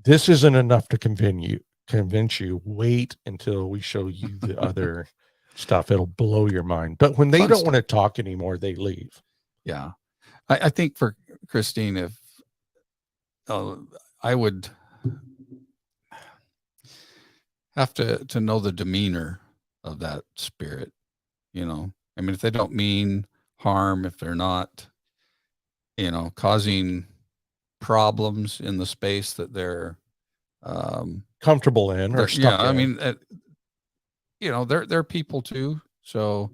This isn't enough to convince you. Wait until we show you the other stuff. It'll blow your mind. But when they Fun don't stuff. want to talk anymore, they leave. Yeah. I think for Christine, if I would have to know the demeanor of that spirit, you know. I mean, if they don't mean harm, if they're not, causing problems in the space that they're Comfortable in or stuck in. I mean, they're people too, so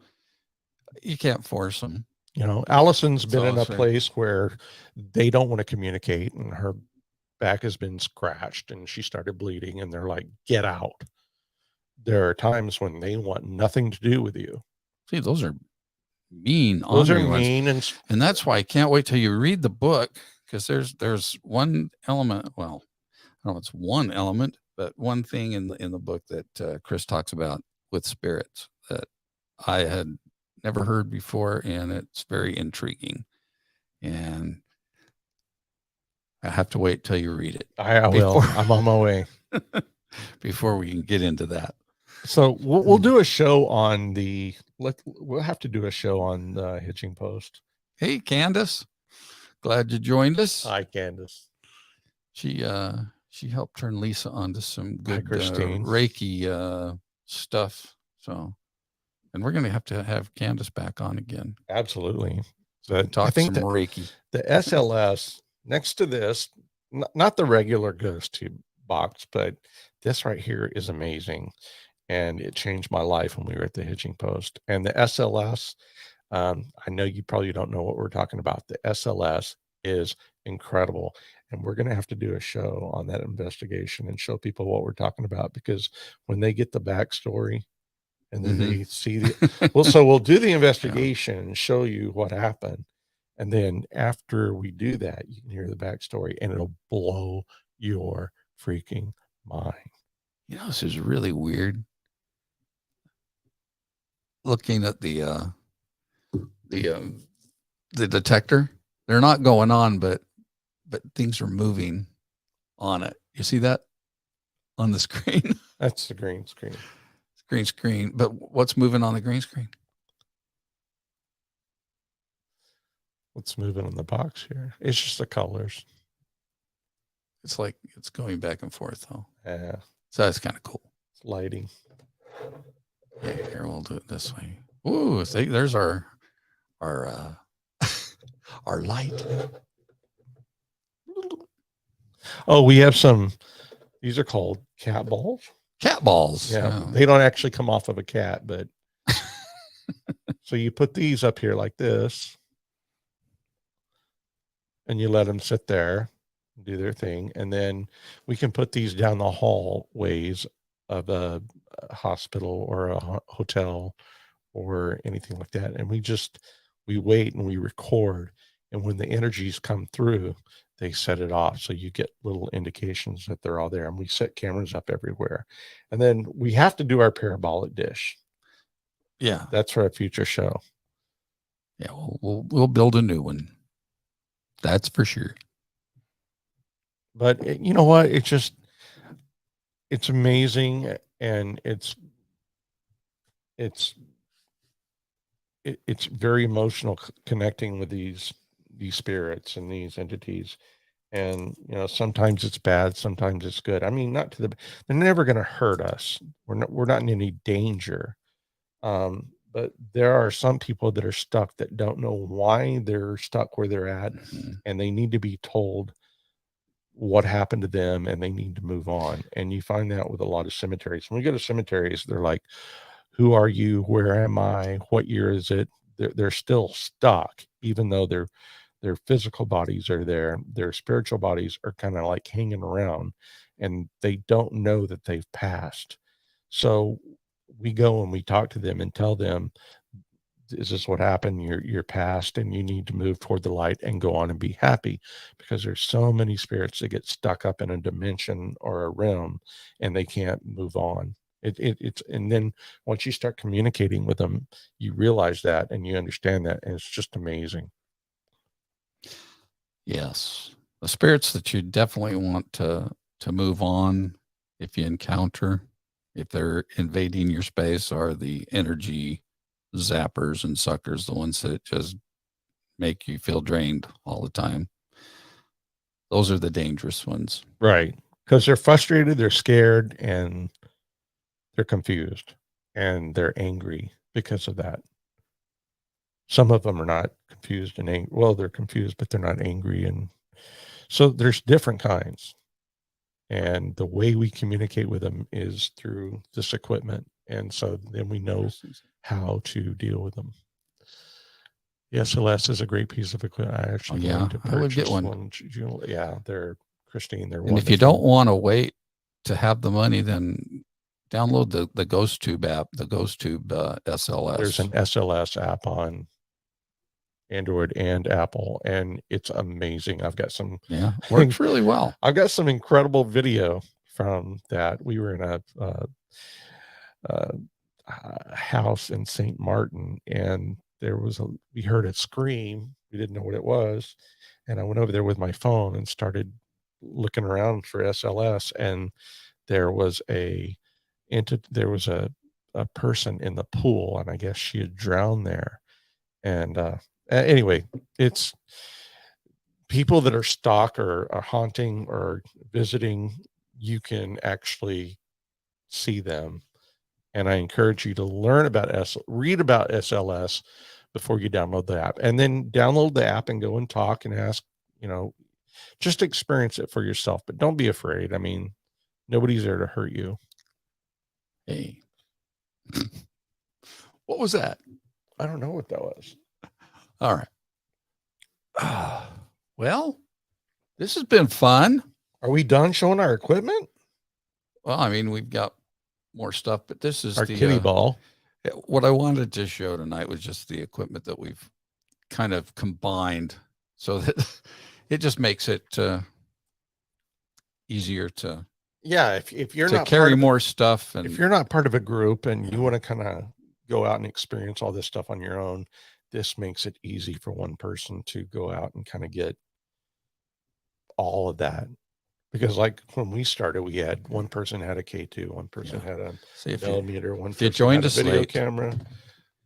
you can't force them. Allison's That's been all in I'll a say. place where they don't want to communicate and her back has been scratched and she started bleeding and they're like, get out. There are times when they want nothing to do with you. See, those are mean. Those are ornery ones. mean. And that's why I can't wait till you read the book, because there's one element. Well, I don't know, it's one element, but one thing in the book that Chris talks about with spirits that I had never heard before, and it's very intriguing. And I have to wait till you read it. I will. I'm on my way. Before we can get into that. So we'll do a show on we'll have to do a show on the Hitching Post. Hey, Candace, glad you joined us. Hi, Candace. She helped turn Lisa onto some good Christine. Reiki stuff. So, and we're going to have Candace back on again. Absolutely. So talk I think some Reiki. The SLS next to this, not the regular ghost tube box, but this right here is amazing. And it changed my life when we were at the Hitching Post. And the SLS, I know you probably don't know what we're talking about. The SLS is incredible. And we're going to have to do a show on that investigation and show people what we're talking about, because when they get the backstory and then they see so we'll do the investigation and show you what happened. And then after we do that, you can hear the backstory and it'll blow your freaking mind. This is really weird. Looking at the detector, they're not going on, but things are moving on it. You see that on the screen? That's the green screen. Green screen. But what's moving on the green screen? What's moving on the box here? It's just the colors. It's like it's going back and forth, though. Yeah. So that's kind of cool. It's lighting. Yeah, here we'll do it this way. Ooh, see, there's our our light. Oh, we have some. These are called cat balls. Cat balls. Yeah, they don't actually come off of a cat, but so you put these up here like this, and you let them sit there, do their thing, and then we can put these down the hallways of a hospital or a hotel or anything like that, and we wait and we record, And when the energies come through, they set it off. So you get little indications that they're all there. And we set cameras up everywhere. And then we have to do our parabolic dish. Yeah. That's for a future show. Yeah. We'll build a new one. That's for sure. But you know what? It's amazing. And it's very emotional connecting with these spirits and these entities. And sometimes it's bad, sometimes it's good. I mean, they're never going to hurt us. We're not in any danger. But there are some people that are stuck that don't know why they're stuck where they're at, and they need to be told what happened to them, and they need to move on. And you find that with a lot of cemeteries. When we go to cemeteries, they're like, who are you? Where am I? What year is it? They're still stuck, even though their physical bodies are there. Their spiritual bodies are kind of like hanging around, and they don't know that they've passed. So we go and we talk to them and tell them, is this what happened? You're past, and you need to move toward the light and go on and be happy, because there's so many spirits that get stuck up in a dimension or a realm and they can't move on. It's and then once you start communicating with them, you realize that and you understand that, and it's just amazing. Yes. The spirits that you definitely want to move on, if you encounter, if they're invading your space, are the energy zappers and suckers, the ones that just make you feel drained all the time. Those are the dangerous ones. Right. Because they're frustrated, they're scared, and they're confused, and they're angry because of that. Some of them are not confused and angry. Well, they're confused, but they're not angry. And so there's different kinds. And the way we communicate with them is through this equipment. And so then we know how to deal with them. The SLS is a great piece of equipment. I actually I would get one. Yeah, they're Christine. They're and wonderful. If you don't want to wait to have the money, then download the GhostTube app, the GhostTube SLS. There's an SLS app on Android and Apple, and it's amazing. I've got some works really well. I've got some incredible video from that. We were in a house in St. Martin, and we heard a scream. We didn't know what it was, and I went over there with my phone and started looking around for SLS, and there was a person in the pool, and I guess she had drowned there. And anyway, it's people that are stuck or are haunting or visiting. You can actually see them, and I encourage you to read about SLS before you download the app, and then download the app and go and talk and ask. Just experience it for yourself, but don't be afraid. I mean, nobody's there to hurt you. Hey, what was that? I don't know what that was. All right. Well, this has been fun. Are we done showing our equipment? Well, I mean, we've got more stuff, but this is our the kitty ball. What I wanted to show tonight was just the equipment that we've kind of combined, so that it just makes it easier to if you're not carry more stuff, and if you're not part of a group and you want to kind of go out and experience all this stuff on your own, this makes it easy for one person to go out and kind of get all of that. Because like when we started, we had one person had a K2, one person had a millimeter, one person had a video camera,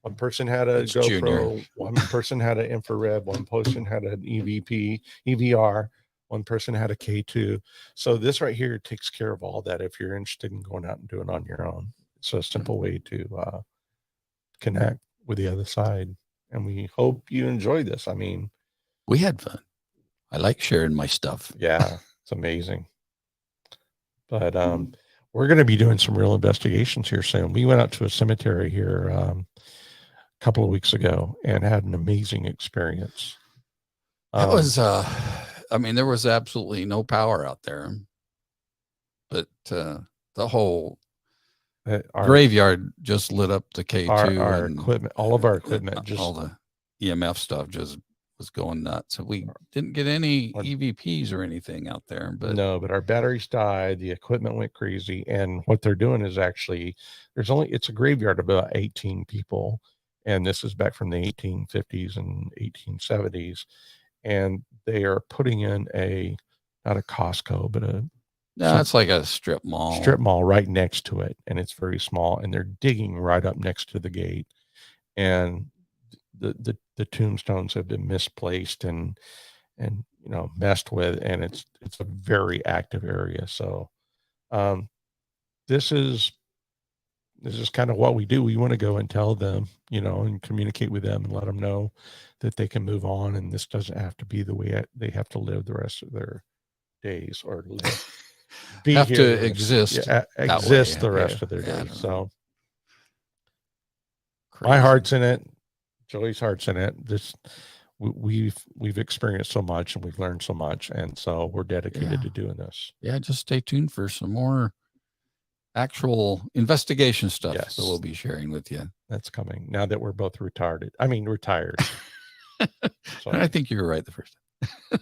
one person had a GoPro, Junior. One person had an infrared, one person had an EVR, one person had a K2. So this right here takes care of all that if you're interested in going out and doing it on your own. It's a simple way to connect with the other side. And we hope you enjoyed this. I mean, we had fun. I like sharing my stuff. Yeah, it's amazing. But we're going to be doing some real investigations here soon. We went out to a cemetery here a couple of weeks ago and had an amazing experience. That was, I mean, there was absolutely no power out there, but the whole graveyard just lit up the K2. Our equipment, all of our equipment, all the EMF stuff just was going nuts. So we didn't get any Or- EVPs or anything out there, but No, but our batteries died. The equipment went crazy. And what they're doing is actually, it's a graveyard of about 18 people. And this is back from the 1850s and 1870s. And they are putting in not a Costco, but a no, it's like a strip mall. strip mall right next to it. And it's very small. And they're digging right up next to the gate. And the tombstones have been misplaced and messed with, and it's a very active area. So this is kind of what we do. We want to go and tell them, and communicate with them and let them know that they can move on, and this doesn't have to be the way they have to live the rest of their days, or have to exist. Exist way. the rest Yeah. of their Yeah, I days. don't So know. my Crazy. heart's in it. Joey's heart's in it. We've experienced so much, and we've learned so much, and so we're dedicated Yeah. to doing this. Yeah, just stay tuned for some more actual investigation stuff Yes. that we'll be sharing with you. That's coming now that we're both retired. Retired. So I think you were right the first time.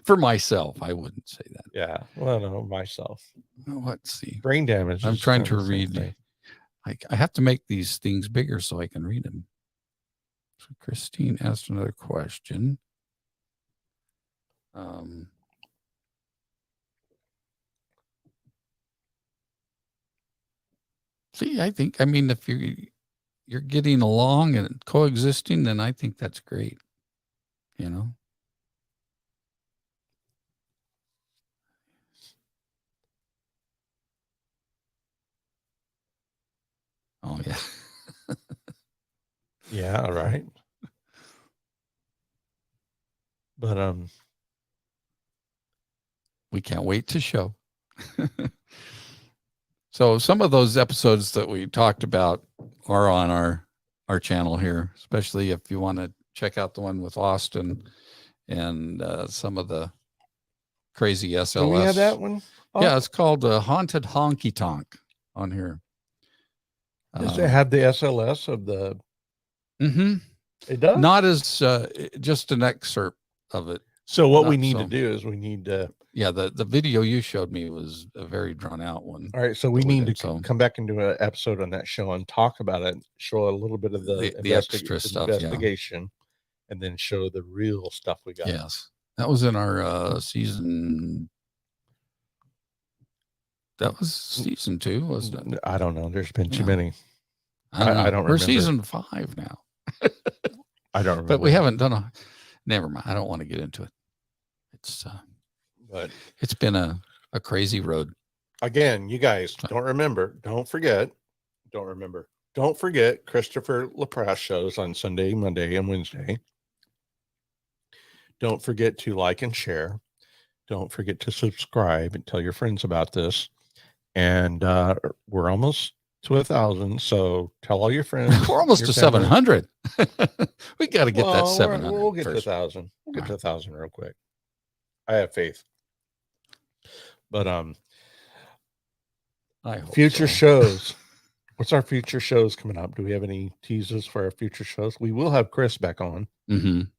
For myself, I wouldn't say that. yeah. Well, no, myself. Oh, let's see. Brain damage. I'm is trying kind to of the same read. thing. I have to make these things bigger so I can read them. So Christine asked another question. See, if you're getting along and coexisting, then I think that's great. Oh yeah. Yeah. All right. But We can't wait to show. So some of those episodes that we talked about are on our channel here, especially if you want to check out the one with Austin and some of the crazy SLS. do we have that one? Yeah, it's called Haunted Honky Tonk on here. Does it have the SLS of the? Mm-hmm. It does. Not as just an excerpt of it. So what we not need so. to do is we need to. Yeah, the video you showed me was a very drawn out one. All right, so we that we need did, to so- come back and do an episode on that show and talk about it. Show a little bit of the extra stuff, yeah. investigation, and then show the real stuff we got. Yes, that was in our season. That was season 2, wasn't it? I don't know. There's been too Yeah. many. I don't know. I don't We're remember. season 5 now, I don't remember. but we haven't done a. Never mind. I don't want to get into it. But It's been a crazy road. again, you guys don't forget Christopher LaPrasse shows on Sunday, Monday, and Wednesday. Don't forget to like and share. Don't forget to subscribe and tell your friends about this. And we're almost to 1,000. So tell all your friends. We're almost your to family. 700. We got to get that Well, 700. We'll get first. to 1,000. We'll get to 1,000 real quick. I have faith. But I hope future so. shows. What's our future shows coming up? Do we have any teasers for our future shows? We will have Chris back on, Mm-hmm. and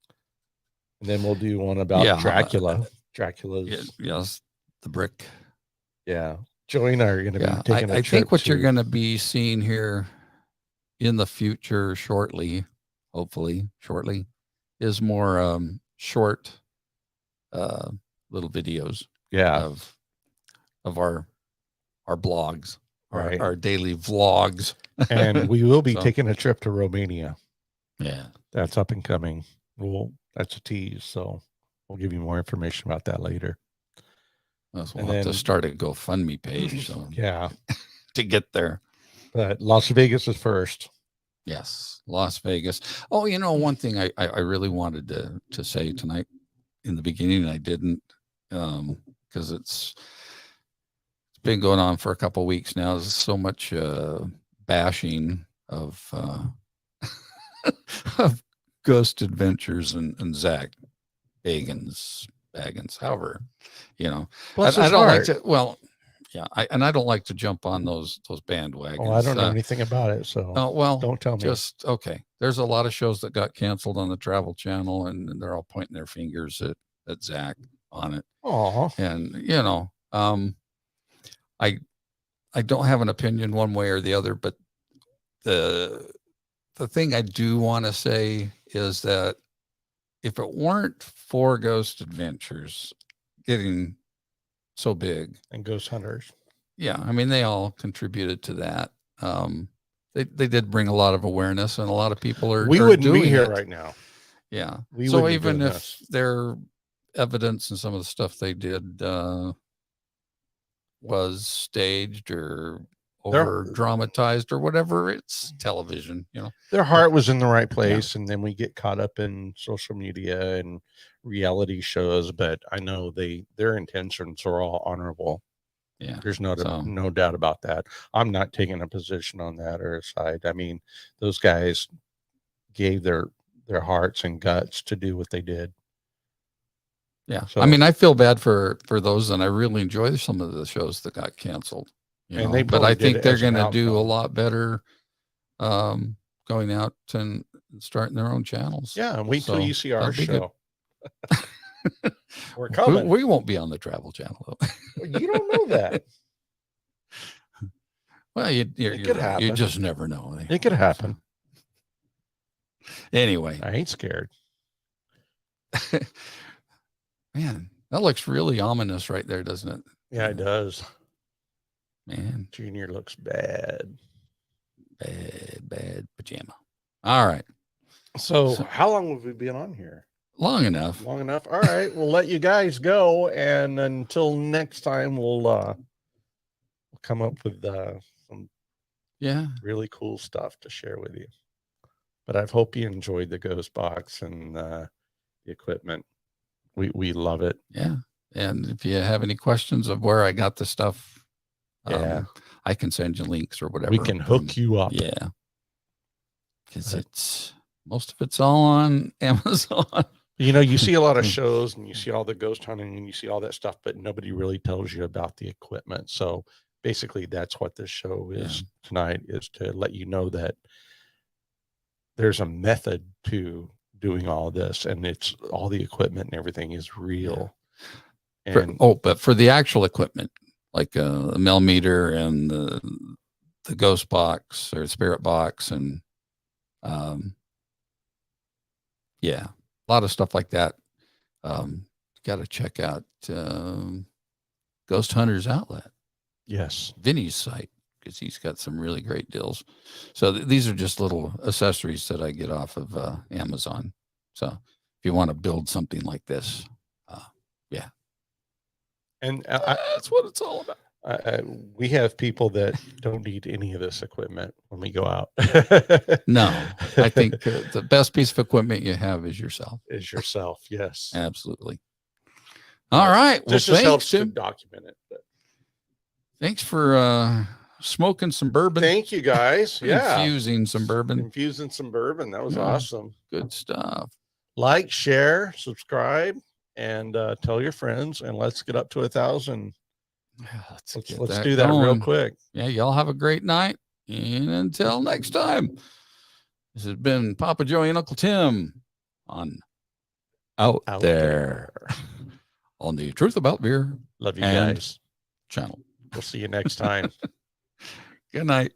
then we'll do one about Yeah, Dracula. Dracula's, Yes, the brick. yeah. Joey and I are going to Yeah, be taking a I trip think what you're to- going to be seeing here in the future shortly, hopefully shortly, is more short little videos yeah, of our blogs, Right. our daily vlogs. and we will be So- taking a trip to Romania. Yeah. That's up and coming. That's a tease, so we'll give you more information about that later. We'll And have to then- start a GoFundMe page so Yeah, to get there. but Las Vegas is first. Yes, Las Vegas. Oh, one thing I really wanted to say tonight in the beginning, and I didn't, because it's been going on for a couple of weeks now. There's so much bashing of of Ghost Adventures and Zach Bagans, however, Bless I his don't heart. like to. Well, Yeah, I don't like to jump on those bandwagons. Oh, I don't know anything about it, so Oh well, don't tell me. just okay. There's a lot of shows that got canceled on the Travel Channel, and they're all pointing their fingers at Zach on it. Oh, And I don't have an opinion one way or the other, but the thing I do want to say is that if it weren't for Ghost Adventures getting so big, and Ghost Hunters. yeah, I mean, they all contributed to that. They did bring a lot of awareness, and a lot of people We are wouldn't doing be here it. right now. Yeah. We So wouldn't be even doing if this. their evidence and some of the stuff they did was staged or They're- over dramatized or whatever, it's television, Their heart was in the right place, and then we get caught up in social media and reality shows. But I know their intentions are all honorable. Yeah. There's no So- no doubt about that. I'm not taking a position on that or a side. I mean, those guys gave their hearts and guts to do what they did. Yeah. So- I mean, I feel bad for those, and I really enjoy some of the shows that got canceled. And they but probably I did think it they're as an going to do a outcome. lot better going out and starting their own channels. Yeah, and wait till So, you see our that'll be good. show. We're coming. We won't be on the Travel Channel, though. You don't know that. Well, you could happen. just never know. It could happen. Anyway, I ain't scared. man, that looks really ominous right there, doesn't it? Yeah, it does. Man, Junior looks bad. bad pajama. All right, So, So- how long have we been on here? long enough. Long enough. All right, we'll let you guys go, and until next time, we'll come up with some Yeah, really cool stuff to share with you. But I hope you enjoyed the Ghost Box and the equipment. We love it. yeah. And if you have any questions of where I got the stuff, Yeah. I can send you links or whatever. We can hook you up. Yeah, because But- most of it's all on Amazon. You know, you see a lot of shows and you see all the ghost hunting and you see all that stuff, but nobody really tells you about the equipment. So basically, that's what this show is tonight, is to let you know that there's a method to doing all this, and it's all the equipment and everything is real. And But for the actual equipment, like a millimeter and the ghost box or spirit box, and yeah, a lot of stuff like that. Got to check out Ghost Hunters Outlet, yes, Vinny's site, because he's got some really great deals. So these are just little accessories that I get off of Amazon. So if you want to build something like this, and that's what it's all about. we have people that don't need any of this equipment when we go out. No, I think the best piece of equipment you have is yourself. is yourself. Yes, Absolutely. All right. Well, this just helps thanks, to Tim. document it. But Thanks for smoking some bourbon. thank you guys. Yeah, Infusing some bourbon. infusing some bourbon. That was Yeah. awesome. Good stuff. Like, share, subscribe, and tell your friends. And let's get up to 1,000. Let's get do that real going. quick. Yeah, y'all have a great night. And until next time, this has been Papa Joey and Uncle Tim on Out, Out there on the Truth About Beer Love you And- guys. channel. We'll see you next time. Good night.